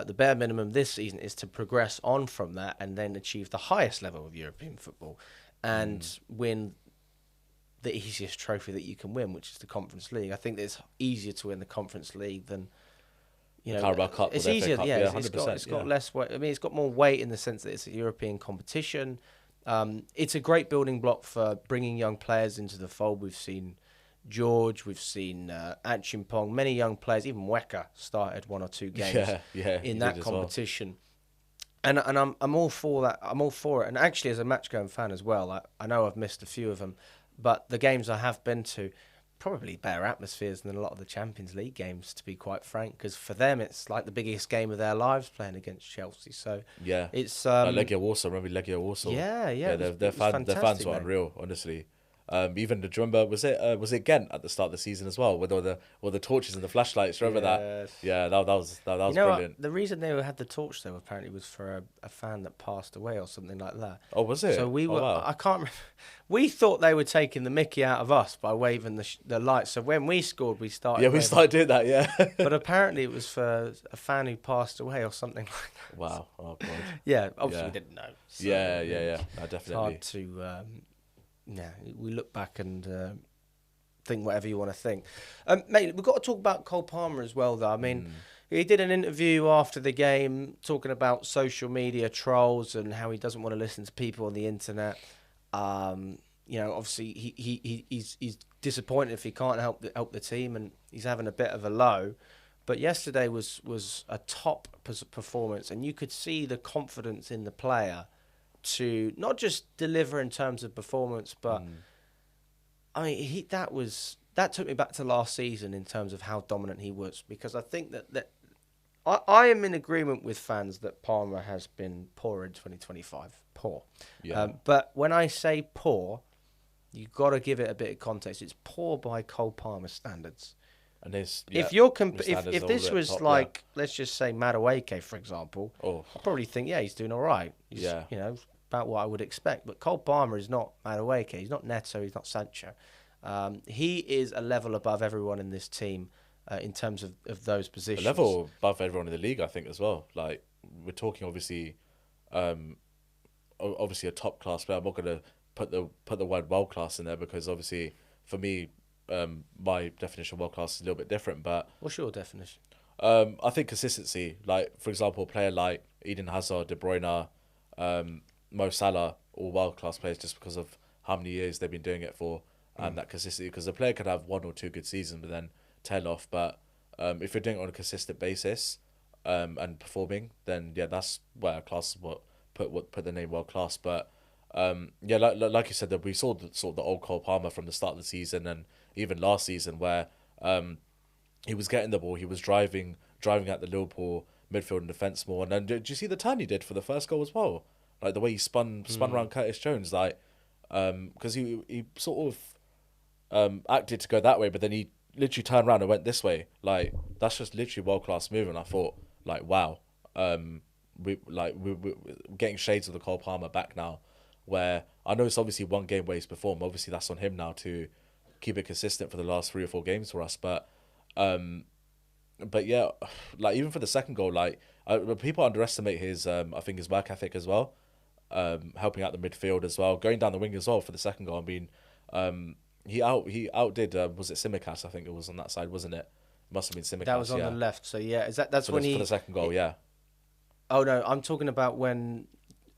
The bare minimum this season is to progress on from that and then achieve the highest level of European football and win the easiest trophy that you can win, which is the Conference League. I think it's easier to win the Conference League than, you know, Carabao Cup or it's the FA easier. Cup. Yeah, Yeah, it's 100%. got Yeah. less weight. I mean, it's got more weight in the sense that it's a European competition. It's a great building block for bringing young players into the fold. We've seen George, we've seen Achimpong, many young players. Even Weka started 1 or 2 games Yeah, he in did that as well. competition. And I'm all for that. I'm all for it. And actually, as a match going fan as well, I know I've missed a few of them, but the games I have been to, probably better atmospheres than a lot of the Champions League games, to be quite frank. Because for them, it's like the biggest game of their lives playing against Chelsea. So Yeah. it's Like Legia Warsaw. Remember Legia Warsaw? yeah. Yeah, It was, their it was fans fantastic, were mate. unreal, honestly. Even do you remember was it Ghent at the start of the season as well with all the torches and the flashlights? Remember that? Yes. Yeah, that was You know what? brilliant. The reason they had the torch though apparently was for a fan that passed away or something like that. Oh, was it? So we Oh were. wow. I can't. We thought they were taking the mickey out of us by waving the lights. So when we scored, we started. Yeah, we waving. started doing that. Yeah. But apparently it was for a fan who passed away or something like that. Wow. Oh god. Yeah, obviously Yeah. we didn't know. So Yeah. No, It's definitely. hard to. Yeah, we look back and think whatever you want to think. Mate, we've got to talk about Cole Palmer as well, though. I mean, he did an interview after the game talking about social media trolls and how he doesn't want to listen to people on the internet. You know, obviously he's disappointed if he can't help the team, and he's having a bit of a low. But yesterday was a top performance, and you could see the confidence in the player to not just deliver in terms of performance, but I mean that took me back to last season in terms of how dominant he was, because I think that I am in agreement with fans that Palmer has been poor in 2025. Poor. Yeah. But when I say poor, you've got to give it a bit of context. It's poor by Cole Palmer standards. And there's If you're his standards if are this all at was top, like, let's just say Madueke, for example, Oh. I probably think, yeah, he's doing all right. He's, Yeah. you know, about what I would expect. But Cole Palmer is not Madueke. He's not Neto. He's not Sancho. He is a level above everyone in this team in terms of those positions. A level above everyone in the league, I think, as well. Like we're talking, obviously a top class player. I'm not gonna put the word world class in there because obviously for me, my definition of world class is a little bit different. But What's your definition? I think consistency. Like for example, a player like Eden Hazard, De Bruyne, Mo Salah, all world class players just because of how many years they've been doing it for, and that consistency. Because a player could have 1 or 2 good seasons, but then tail off. But if you're doing it on a consistent basis, and performing, then yeah, that's where class put the name world class. But yeah, like you said, that we saw the old Cole Palmer from the start of the season and even last season where he was getting the ball, he was driving at the Liverpool midfield and defence more. And then did you see the turn he did for the first goal as well? Like the way he spun around Curtis Jones, like because he sort of acted to go that way, but then he literally turned around and went this way. Like that's just literally world class move. And I thought, like, wow, we're getting shades of the Cole Palmer back now. Where I know it's obviously one game where he's performed. Obviously, that's on him now to keep it consistent for the last 3 or 4 games for us. But yeah, like even for the second goal, like people underestimate his I think his work ethic as well. Helping out the midfield as well, going down the wing as well for the second goal. I mean, he outdid was it Simicast? I think it was on that side, wasn't it? Must have been Simicast. That was on the left. So yeah, that's when for the second goal. Yeah. Oh no, I'm talking about when.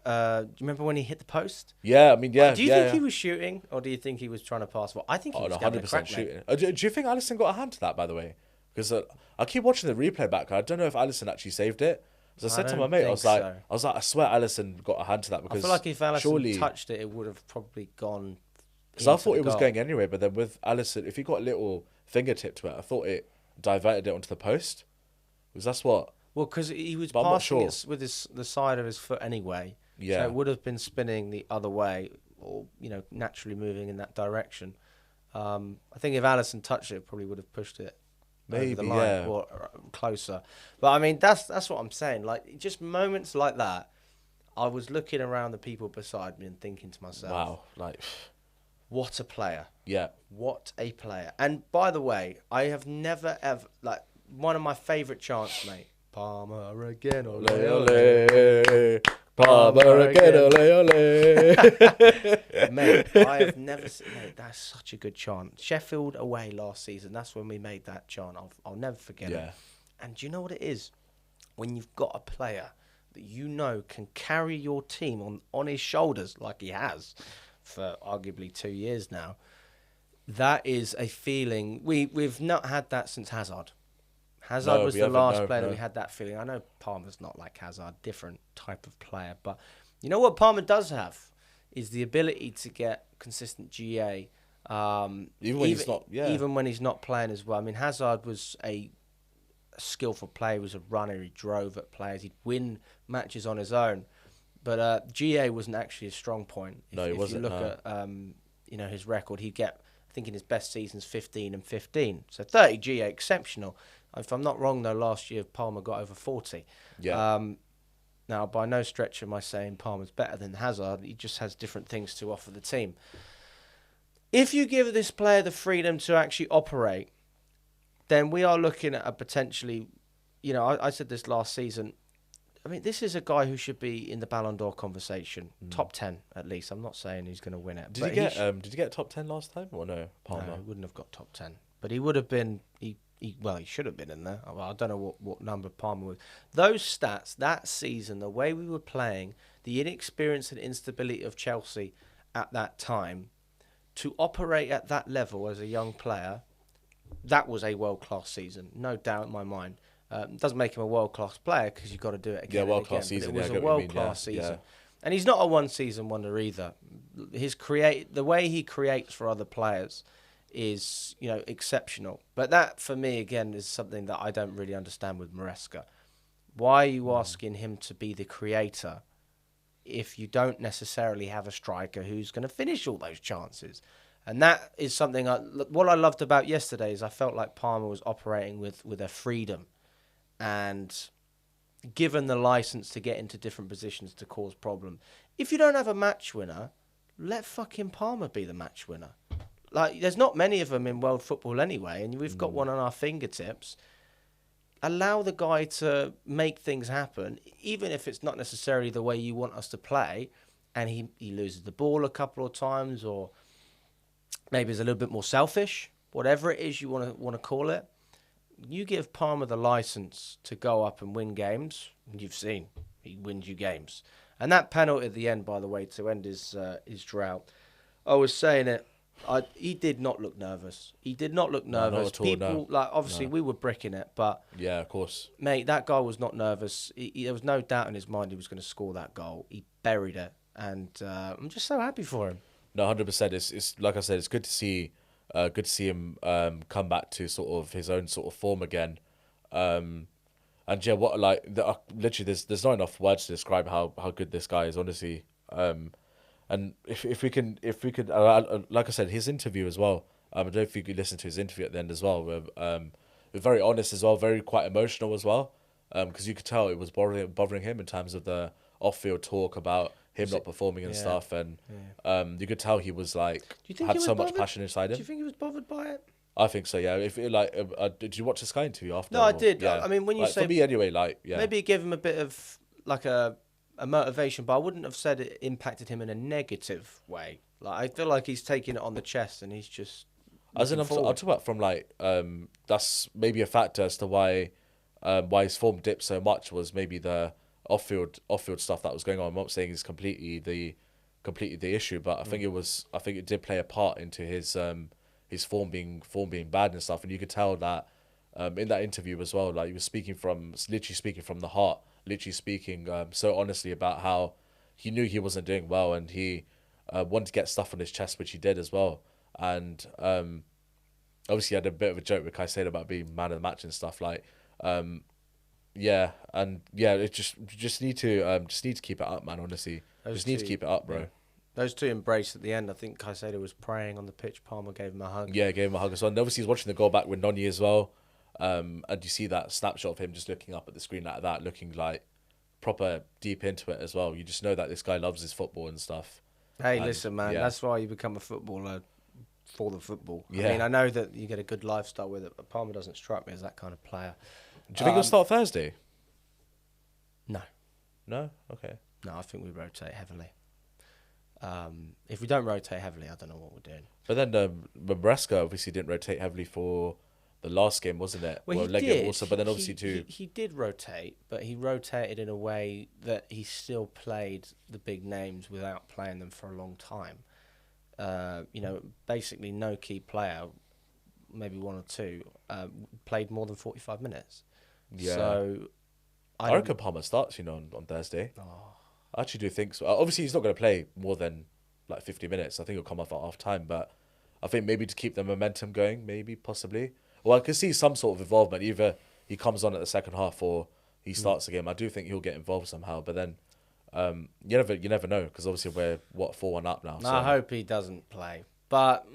Do you remember when he hit the post? Yeah, I mean, yeah. Do you think he was shooting, or do you think he was trying to pass? Well, I think he was 100% shooting. Do you think Alisson got a hand to that, by the way? Because I keep watching the replay back. I don't know if Alisson actually saved it. As I said to my mate, I was like, I swear Alisson got a hand to that because I feel like if Alisson touched it, it would have probably gone. Because I thought it was going anyway, but then with Alisson, if he got a little fingertip to it, I thought it diverted it onto the post. Because that's what. Well, because he was passing it with the side of his foot anyway. Yeah. So it would have been spinning the other way, or naturally moving in that direction. I think if Alisson touched it, probably would have pushed it over the Maybe, line yeah. or closer. But I mean, that's what I'm saying. Like, just moments like that, I was looking around the people beside me and thinking to myself, Wow. Like, what a player. yeah. What a player. And by the way, I have never ever, like, one of my favourite chants, mate. Palmer again, ole, Ole, ole. ole. Palmer again, ole, ole. Mate, I have never seen, mate, that's such a good chant. Sheffield away last season, that's when we made that chant. I'll never forget it. Yeah. And do you know what it is? When you've got a player that you know can carry your team on his shoulders, like he has for arguably 2 years now, that is a feeling. We've not had that since Hazard. Hazard No, was we the haven't, last no, player that no. we had that feeling. I know Palmer's not like Hazard, different type of player. But you know what Palmer does have is the ability to get consistent GA. Even when he's not, yeah. Even when he's not playing as well. I mean, Hazard was a skillful player. He was a runner. He drove at players. He'd win matches on his own. But GA wasn't actually a strong point. No, he wasn't, If you no. look at his record, he'd get, I think in his best seasons, 15 and 15. So 30 GA, exceptional. If I'm not wrong, though, last year Palmer got over 40. Yeah. Now, by no stretch am I saying Palmer's better than Hazard. He just has different things to offer the team. If you give this player the freedom to actually operate, then we are looking at a potentially, I said this last season. I mean, this is a guy who should be in the Ballon d'Or conversation, top 10 at least. I'm not saying he's going to win it. Did he get top 10 last time or no? Palmer. No, he wouldn't have got top 10. But he would have been, he should have been in there. Well, I don't know what number Palmer was. Those stats, that season, the way we were playing, the inexperience and instability of Chelsea at that time, to operate at that level as a young player, that was a world-class season, no doubt in my mind. It doesn't make him a world-class player because you've got to do it again. Yeah, world-class and again. season. But it was Yeah, I a get what you mean, world-class yeah, season. yeah. And he's not a one-season wonder either. The way he creates for other players is, exceptional. But that, for me, again, is something that I don't really understand with Maresca. Why are you asking him to be the creator if you don't necessarily have a striker who's going to finish all those chances? And that is something, what I loved about yesterday is I felt like Palmer was operating with a freedom and given the license to get into different positions to cause problem. If you don't have a match winner, let fucking Palmer be the match winner. Like, there's not many of them in world football anyway, and we've got one on our fingertips. Allow the guy to make things happen, even if it's not necessarily the way you want us to play, and he loses the ball a couple of times, or maybe is a little bit more selfish, whatever it is you want to call it. You give Palmer the license to go up and win games, and you've seen he wins you games. And that penalty at the end, by the way, to end his drought, I was saying it. He did not look nervous. He did not look nervous. No, not at all, People, no. obviously, we were bricking it, but Yeah, of course. mate, that guy was not nervous. There was no doubt in his mind he was going to score that goal. He buried it, and I'm just so happy for him. No, 100%. It's like I said, it's good to see him come back to sort of his own sort of form again. And yeah, literally, there's not enough words to describe how good this guy is, honestly. And if we can, like I said, his interview as well. I don't know if you could listen to his interview at the end as well. Very honest as well, very quite emotional as well. Because you could tell it was bothering him in terms of the off-field talk about him not performing and stuff, and you could tell he was like had so much passion inside him. Do you think he was bothered by it? I think so. Yeah. If did you watch the Sky interview after? No, I did. Yeah. I mean, when you like, say for me anyway, like yeah, maybe it gave him a bit of like a motivation, but I wouldn't have said it impacted him in a negative way. Like, I feel like he's taking it on the chest and he's just. As in, I'll talk about from like that's maybe a factor as to why his form dipped so much was maybe the off-field stuff that was going on. I'm not saying it's completely the issue, but I think it did play a part into his form being bad and stuff. And you could tell that in that interview as well, like he was literally speaking from the heart, literally speaking so honestly about how he knew he wasn't doing well and he wanted to get stuff on his chest, which he did as well. And obviously, he had a bit of a joke with Caicedo about being man of the match and stuff. Like, it just need to keep it up, man. Honestly, need to keep it up, bro. Yeah. Those two embraced at the end. I think Caicedo was praying on the pitch. Palmer gave him a hug. Yeah, gave him a hug as well. And obviously, he's watching the goal back with Noni as well. And you see that snapshot of him just looking up at the screen like that, looking like proper deep into it as well. You just know that this guy loves his football and stuff. Hey, And listen, man, yeah, that's why you become a footballer for the football. I mean, yeah. I know that you get a good lifestyle with it, but Palmer doesn't strike me as that kind of player. Do you think he'll start Thursday? No. No? Okay. No, I think we rotate heavily. If we don't rotate heavily, I don't know what we're doing. But then Maresca obviously didn't rotate heavily for the last game, wasn't it? Well, he leg game did. also, but then obviously He did rotate, but he rotated in a way that he still played the big names without playing them for a long time. Basically no key player, maybe one or two, played more than 45 minutes. Yeah. So I reckon Palmer starts, on Thursday. Oh. I actually do think so. Obviously, he's not going to play more than like 50 minutes. I think he'll come off at half time, but I think maybe to keep the momentum going, maybe, possibly. Well, I could see some sort of involvement. Either he comes on at the second half or he starts the game. I do think he'll get involved somehow, but then you never know, because obviously we're 4-1 up now. So. I hope he doesn't play, but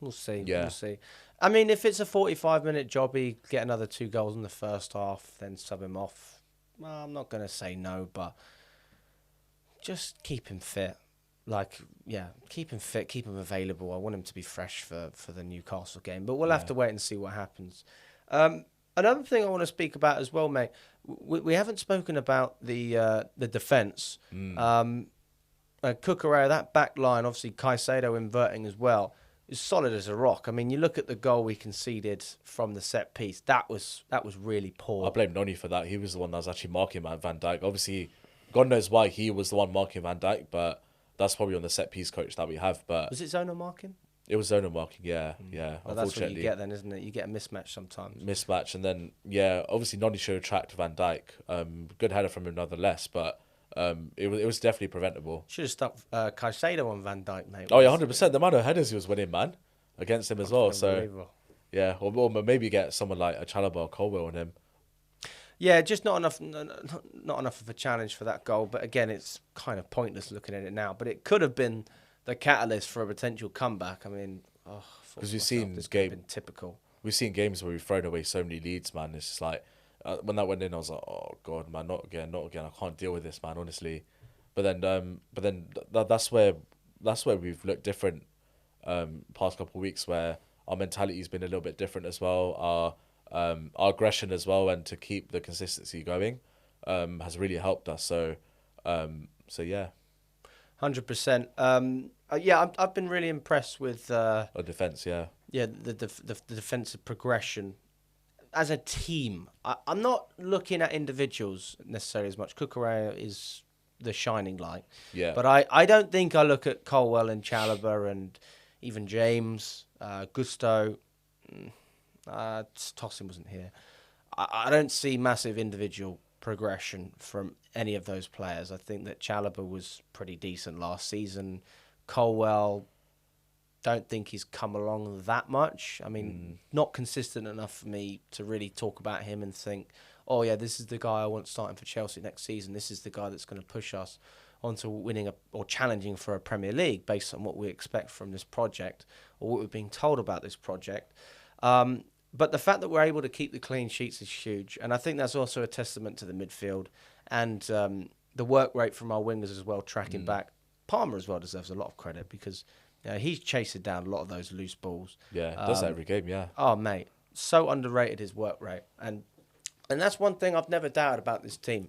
we'll see. Yeah. We'll see. I mean, if it's a 45-minute job, he get another 2 goals in the first half, then sub him off. Well, I'm not going to say no, but just keep him fit. Keep him fit, keep him available. I want him to be fresh for the Newcastle game, but we'll have to wait and see what happens. Another thing I want to speak about as well, mate. We haven't spoken about the defence. Cucurella, that back line, obviously Caicedo inverting as well, is solid as a rock. I mean, you look at the goal we conceded from the set piece. That was really poor. I blame Noni for that. He was the one that was actually marking Van Dijk. Obviously, God knows why he was the one marking Van Dijk, but that's probably on the set piece coach that we have. But was it Zona marking? It was zonal marking, yeah. Well, that's what you get then, isn't it? You get a mismatch sometimes. Mismatch, and then, obviously Noni should attract Van Dijk. Good header from him nonetheless, but it was definitely preventable. Should have stuck Caicedo on Van Dijk, mate. Oh, yeah, 100%. The amount of headers he was winning, man, against him as well. So, yeah, or maybe get someone like a Chalobah or Colwell on him. Yeah, just not enough of a challenge for that goal. But again, it's kind of pointless looking at it now. But it could have been the catalyst for a potential comeback. I mean, because we've seen this could have been typical. We've seen games where we've thrown away so many leads, man. It's just like when that went in, I was like, oh god, man, not again. I can't deal with this, man. Honestly, but then that's where we've looked different. Past couple of weeks where our mentality's been a little bit different as well. Our aggression as well, and to keep the consistency going, has really helped us. So yeah. 100%. I've been really impressed with our defense. the defensive progression as a team. I'm not looking at individuals necessarily as much. Cucurella is the shining light. Yeah. But I don't think I look at Colwell and Chalobah and even James, Gusto. Tosin wasn't here. I don't see massive individual progression from any of those players. I think that Chalobah was pretty decent last season. Colwell, don't think he's come along that much. I mean, not consistent enough for me to really talk about him and think, oh yeah, this is the guy I want starting for Chelsea next season. This is the guy that's going to push us onto winning or challenging for a Premier League based on what we expect from this project or what we're being told about this project. But the fact that we're able to keep the clean sheets is huge. And I think that's also a testament to the midfield and the work rate from our wingers as well, tracking back. Palmer as well deserves a lot of credit because he's chasing down a lot of those loose balls. Yeah, does that every game, yeah. Oh, mate, so underrated his work rate. And that's one thing I've never doubted about this team.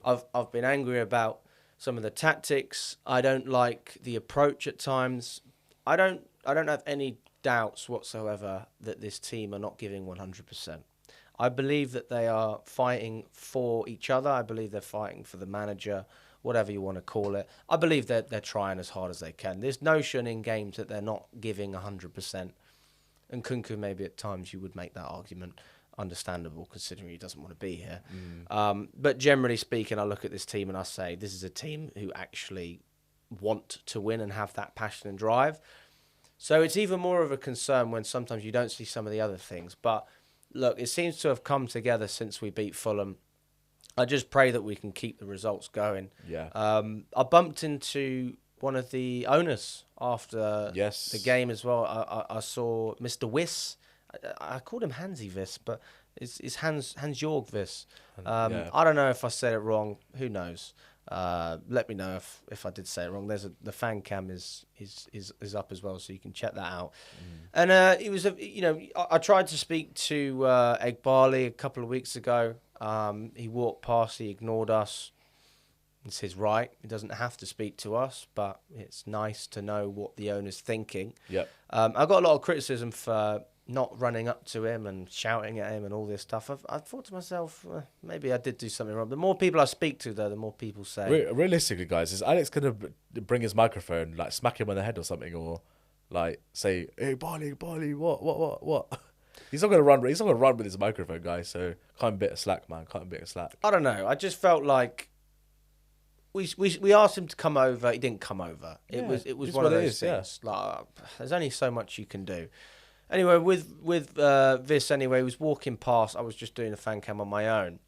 I've been angry about some of the tactics. I don't like the approach at times. I don't have any doubts whatsoever that this team are not giving 100%. I believe that they are fighting for each other. I believe they're fighting for the manager, whatever you want to call it. I believe that they're trying as hard as they can. There's notion in games that they're not giving 100%. And Kunku, maybe at times you would make that argument. Understandable, considering he doesn't want to be here. But generally speaking, I look at this team and I say, this is a team who actually want to win and have that passion and drive. So it's even more of a concern when sometimes you don't see some of the other things. But look, it seems to have come together since we beat Fulham. I just pray that we can keep the results going. Yeah. I bumped into one of the owners after the game as well. I saw Mr. Wiss. I called him Hansi Wiss, but It's Hans Jorgvis. Yeah. I don't know if I said it wrong. Who knows? Let me know if I did say it wrong. The fan cam is up as well, so you can check that out. And it was I tried to speak to Egbali a couple of weeks ago. He walked past, he ignored us. It's his right. He doesn't have to speak to us, but it's nice to know what the owner's thinking. Yep. I got a lot of criticism for not running up to him and shouting at him and all this stuff. I thought to myself, maybe I did do something wrong. The more people I speak to, though, the more people say. Realistically, guys, is Alex gonna bring his microphone, like smack him on the head or something, or like say, "Hey, Barley, what?" He's not gonna run. He's not gonna run with his microphone, guys. So can't be a bit of slack, man. Can't be a bit of slack. I don't know. I just felt like we asked him to come over. He didn't come over. It was one of those things. Yeah. Like, there's only so much you can do. Anyway, with this anyway, he was walking past. I was just doing a fan cam on my own,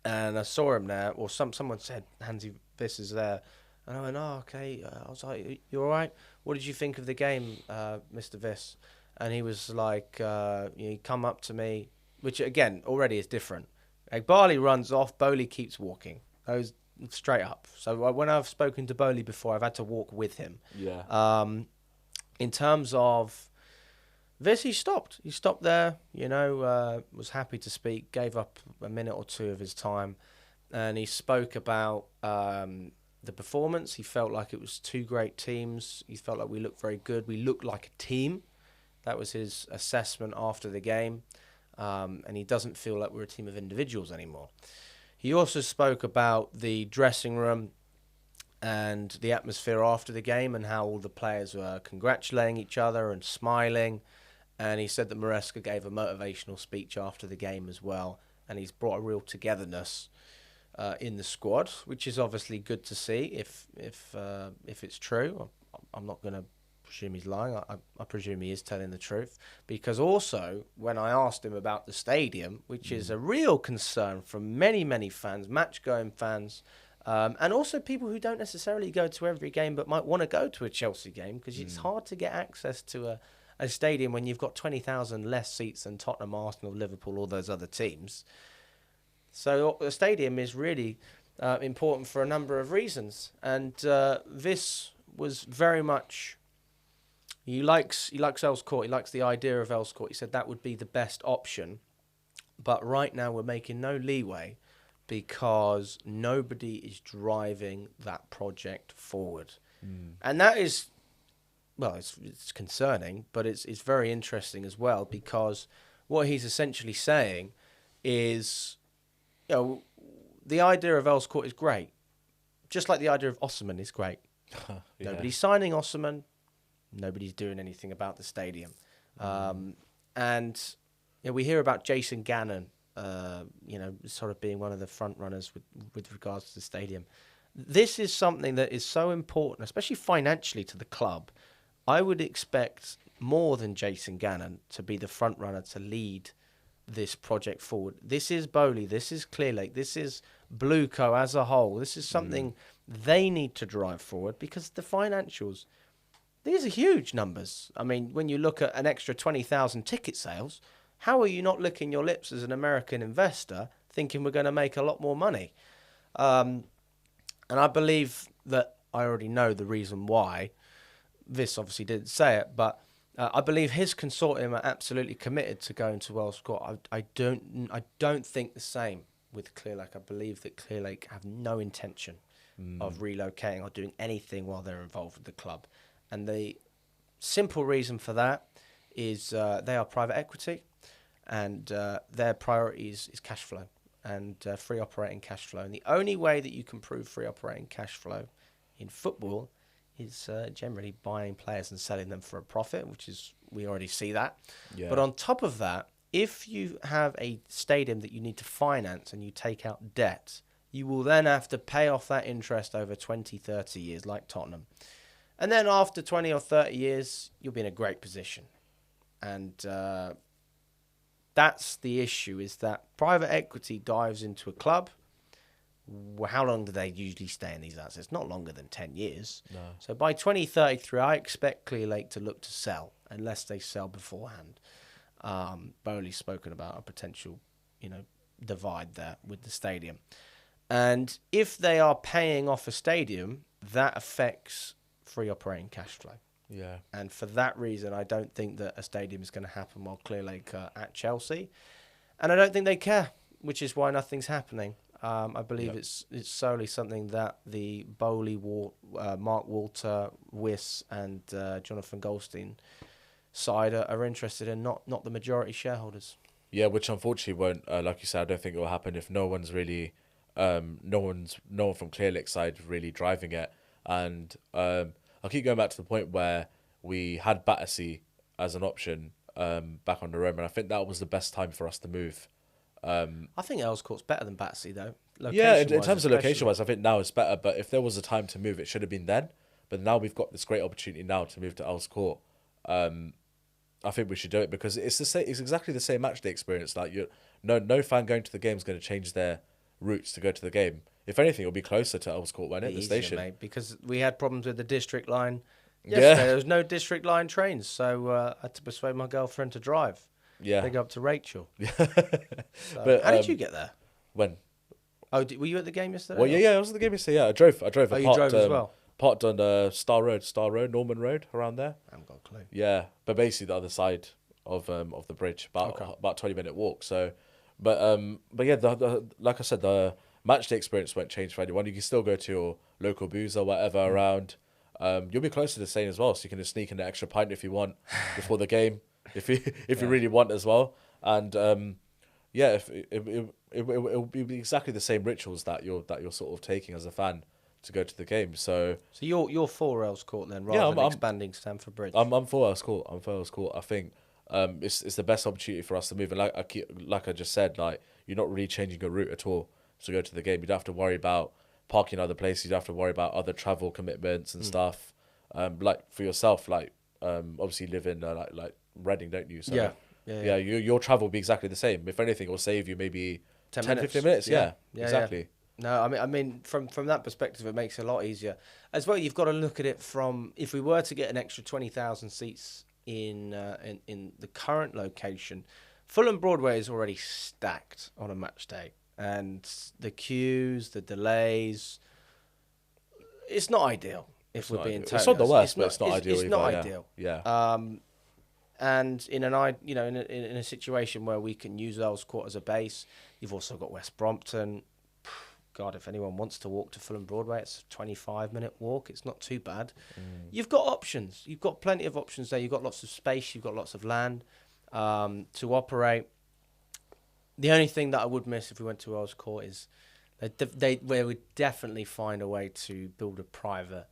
and I saw him there. Or someone said, "Hansy, this is there," and I went, "Oh, okay." I was like, "You all right? What did you think of the game, Mr. Viss?" And he was like, he come up to me, which again already is different. Like Barley runs off, Bowley keeps walking. Those straight up. So when I've spoken to Bowley before, I've had to walk with him. Yeah. In terms of this, he stopped. He stopped there. Was happy to speak. Gave up a minute or two of his time, and he spoke about the performance. He felt like it was two great teams. He felt like we looked very good. We looked like a team. That was his assessment after the game, and he doesn't feel like we're a team of individuals anymore. He also spoke about the dressing room and the atmosphere after the game and how all the players were congratulating each other and smiling. And he said that Maresca gave a motivational speech after the game as well. And he's brought a real togetherness in the squad, which is obviously good to see if it's true. I'm not going to presume he's lying. I presume he is telling the truth. Because also, when I asked him about the stadium, which is a real concern from many, many fans, match-going fans, and also people who don't necessarily go to every game but might want to go to a Chelsea game, because it's hard to get access to a stadium when you've got 20,000 less seats than Tottenham, Arsenal, Liverpool, all those other teams. So the stadium is really important for a number of reasons. And this was very much... He likes Earls Court. He likes the idea of Earls Court. He said that would be the best option. But right now we're making no leeway because nobody is driving that project forward. And that is, well, it's concerning, but it's very interesting as well, because what he's essentially saying is, the idea of Earls Court is great. Just like the idea of Osimhen is great. Yeah. Nobody's signing Osimhen. Nobody's doing anything about the stadium. And we hear about Jason Gannon, sort of being one of the front runners with regards to the stadium. This is something that is so important, especially financially to the club. I would expect more than Jason Gannon to be the front runner to lead this project forward. This is Bowley. This is Clearlake. This is Blueco as a whole. This is something they need to drive forward, because the financials... These are huge numbers. I mean, when you look at an extra 20,000 ticket sales, how are you not licking your lips as an American investor thinking we're going to make a lot more money? And I believe that I already know the reason why. This obviously didn't say it, but I believe his consortium are absolutely committed to going to Wells Court. I don't think the same with Clearlake. I believe that Clearlake have no intention of relocating or doing anything while they're involved with the club. And the simple reason for that is they are private equity, and their priority is cash flow and free operating cash flow. And the only way that you can prove free operating cash flow in football is generally buying players and selling them for a profit, which is, we already see that. Yeah. But on top of that, if you have a stadium that you need to finance and you take out debt, you will then have to pay off that interest over 20, 30 years, like Tottenham. And then after 20 or 30 years, you'll be in a great position. And that's the issue, is that private equity dives into a club. Well, how long do they usually stay in these assets? Not longer than 10 years. No. So by 2033, I expect Clearlake to look to sell, unless they sell beforehand. Bowley's spoken about a potential, divide there with the stadium. And if they are paying off a stadium, that affects free operating cash flow. Yeah. And for that reason, I don't think that a stadium is going to happen while Clearlake are at Chelsea. And I don't think they care, which is why nothing's happening. I believe it's solely something that the Bowley, Mark Walter, Wyss, and Jonathan Goldstein side are interested in, not the majority shareholders. Yeah, which unfortunately won't. Like you said, I don't think it will happen if no one's really, no one from Clear Lake's side really driving it. And I'll keep going back to the point where we had Battersea as an option back on the road, and I think that was the best time for us to move. I think Earls Court's better than Battersea, though. Yeah, in terms of location-wise, I think now it's better. But if there was a time to move, it should have been then. But now we've got this great opportunity now to move to Earls Court. I think we should do it because it's the same. It's exactly the same match day experience. Like no fan going to the game is going to change their routes to go to the game. If anything, it'll be closer to Earls Court when at the station. Mate, because we had problems with the district line yesterday. Yeah. There was no district line trains, so I had to persuade my girlfriend to drive. Yeah. Big up to Rachel. But how did you get there? When? Oh, were you at the game yesterday? Well, yeah, I was at the game yesterday. Yeah, I drove. Oh, you drove as well? Parked on Star Road, Norman Road, around there. I haven't got a clue. Yeah, but basically the other side of the bridge, about 20-minute walk. So, but yeah, like I said, the match day experience won't change for anyone. You can still go to your local booze or whatever around. You'll be close to the same as well, so you can just sneak in an extra pint if you want before the game, if you really want as well. And yeah, if it'll be exactly the same rituals that you're sort of taking as a fan to go to the game. So you're for Earls Court then, rather than expanding Stamford Bridge. I'm for Earls Court. I think it's the best opportunity for us to move. And like I just said, like you're not really changing your route at all to go to the game. You don't have to worry about parking other places. You don't have to worry about other travel commitments and stuff. Like for yourself, like obviously you live in like Reading, don't you? So yeah. Your travel will be exactly the same. If anything, it will save you maybe 10 15 minutes. Yeah, exactly. Yeah. No, I mean, from that perspective, it makes it a lot easier. As well, you've got to look at it from, if we were to get an extra 20,000 seats in the current location, Fulham Broadway is already stacked on a match day. And the queues, the delays, it's not ideal, if we're being totally honest. It's not the worst, but it's not ideal either. It's not ideal. Yeah. And in in a situation where we can use Earls Court as a base, you've also got West Brompton. God, if anyone wants to walk to Fulham Broadway, it's a 25-minute walk. It's not too bad. You've got options. You've got plenty of options there. You've got lots of space. You've got lots of land to operate. The only thing that I would miss if we went to Earls Court is they would definitely find a way to build a private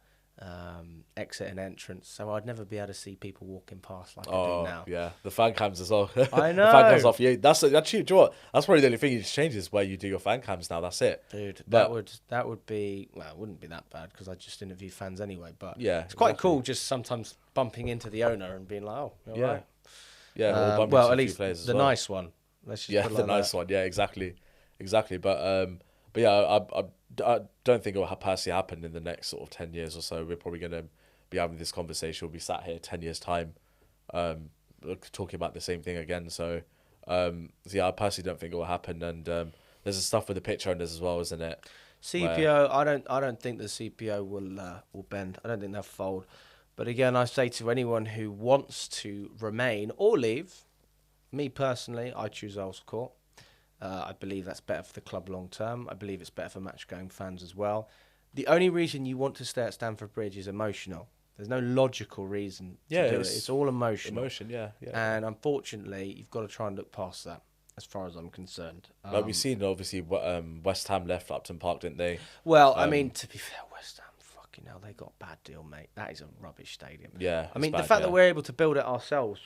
exit and entrance, so I'd never be able to see people walking past like I do now. Yeah, the fan cams as well. I know. The fan cams off. Yeah, that's actually, do you know what? That's probably the only thing you just change is where you do your fan cams now. That's it, dude. That would be, well, it wouldn't be that bad because I just interview fans anyway. But yeah, it's quite cool just sometimes bumping into the owner and being like, "Oh, you're right." Yeah, well, at least the nice one. Let's just put it like the nice one. Yeah, exactly. But yeah, I don't think it will personally happen in the next sort of 10 years or so. We're probably going to be having this conversation. We'll be sat here 10 years' time talking about the same thing again. So yeah, I personally don't think it will happen. And there's the stuff with the pitch owners as well, isn't it? CPO, I don't think the CPO will bend. I don't think they'll fold. But again, I say to anyone who wants to remain or leave, me personally, I choose Earls Court. I believe that's better for the club long term. I believe it's better for match-going fans as well. The only reason you want to stay at Stamford Bridge is emotional. There's no logical reason to do it. It's all emotional. Emotion, yeah. And unfortunately, you've got to try and look past that, as far as I'm concerned. Like we've seen, obviously, West Ham left Upton Park, didn't they? Well, I mean, to be fair, West Ham, fucking hell, they got a bad deal, mate. That is a rubbish stadium. Yeah. I mean, the fact that we're able to build it ourselves,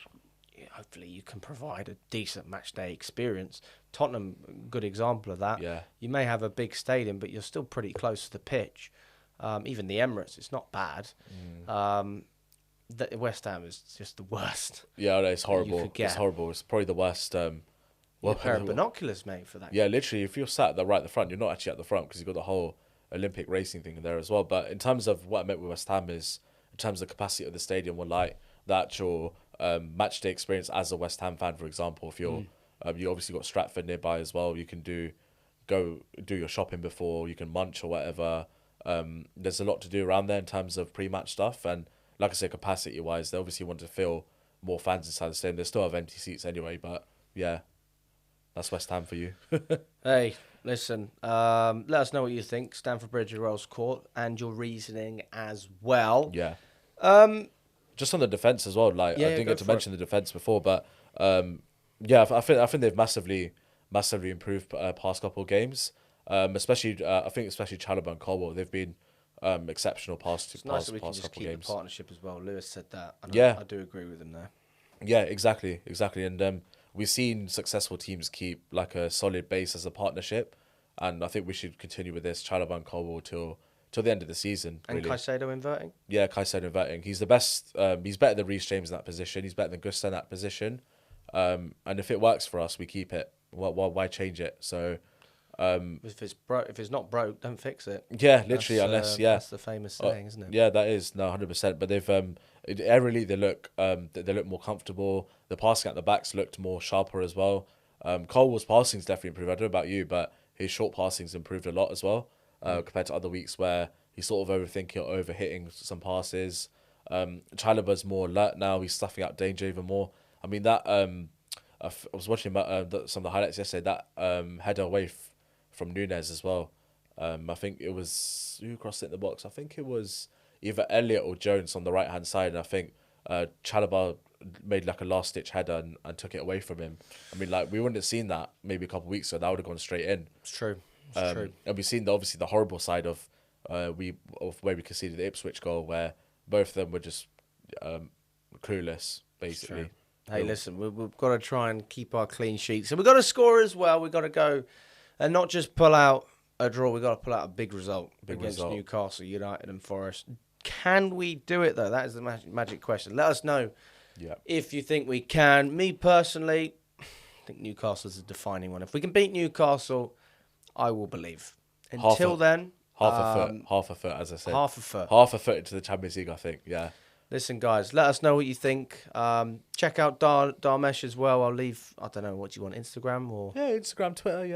hopefully you can provide a decent match day experience. Tottenham, good example of that. Yeah. You may have a big stadium, but you're still pretty close to the pitch. Even the Emirates, it's not bad. The West Ham is just the worst. Yeah, it's horrible. It's horrible. It's probably the worst. A pair of binoculars, mate, for that. Yeah, literally, if you're sat right at the front, you're not actually at the front because you've got the whole Olympic racing thing there as well. But in terms of what I meant with West Ham is, in terms of the capacity of the stadium, the actual match day experience as a West Ham fan, for example. If you're you obviously got Stratford nearby as well, you can go do your shopping before, you can munch or whatever. There's a lot to do around there in terms of pre-match stuff, and like I said, capacity wise, they obviously want to fill more fans inside the stadium. They still have empty seats anyway, but yeah, that's West Ham for you. Hey, listen, let us know what you think, Stamford Bridge or Earls Court, and your reasoning as well. Yeah. Um, Just on the defense as well. Like Yeah, I yeah, didn't go get to for mention the defense before, but yeah, I think they've massively improved past couple of games. Especially I think especially Chalobah and Colwell, they've been exceptional past it's nice that we can past just couple keep of games. the partnership as well. Lewis said that, and Yeah. I do agree with him there. Yeah, exactly, and we've seen successful teams keep like a solid base as a partnership, and I think we should continue with this Chalobah and Colwell till the end of the season. And Really. Caicedo inverting? Yeah, Caicedo inverting. He's the best. He's better than Reece James in that position. He's better than Gusta in that position. And if it works for us, we keep it. Why change it? So, If it's not broke, don't fix it. yeah, literally, unless That's the famous saying, isn't it? yeah, that is no 100%. But they've aerially they look more comfortable. The passing at the backs looked more sharper as well. Colwell's passing's definitely improved. I don't know about you, but his short passing's improved a lot as well. Compared to other weeks where he's sort of overthinking or overhitting some passes. Chalobah's more alert now. He's stuffing out danger even more. I mean, that I was watching some of the highlights yesterday. That header away from Nunes as well. I think it was, who crossed it in the box? I think it was either Elliott or Jones on the right hand side. And I think Chalobah made like a last ditch header and took it away from him. I mean, like we wouldn't have seen that maybe a couple of weeks ago. That would have gone straight in. It's true. It's true. And we've seen obviously the horrible side of where we conceded the Ipswich goal, where both of them were just clueless, basically. Hey, listen, we've got to try and keep our clean sheets. And we've got to score as well. We've got to go and not just pull out a draw. We've got to pull out a big result against Newcastle, United and Forest. Can we do it, though? That is the magic question. Let us know if you think we can. Me, personally, I think Newcastle's a defining one. If we can beat Newcastle, I will believe. Until then... Half a foot, as I said. Half a foot into the Champions League, I think, yeah. Listen, guys, let us know what you think. Check out Dharmesh as well. I'll leave, I don't know, what do you want, Instagram or? Yeah, Instagram, Twitter,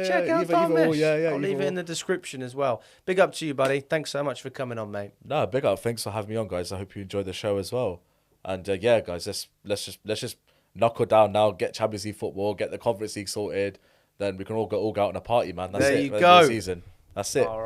check out Dharmesh. I'll leave it in the... the description as well. Big up to you, buddy. Thanks so much for coming on, mate. No, big up. Thanks for having me on, guys. I hope you enjoyed the show as well. And yeah, guys, let's just knuckle down now, get Champions League football, get the Conference League sorted. Then we can all go out on a party, man. That's there it. You go. Season. That's it. All right.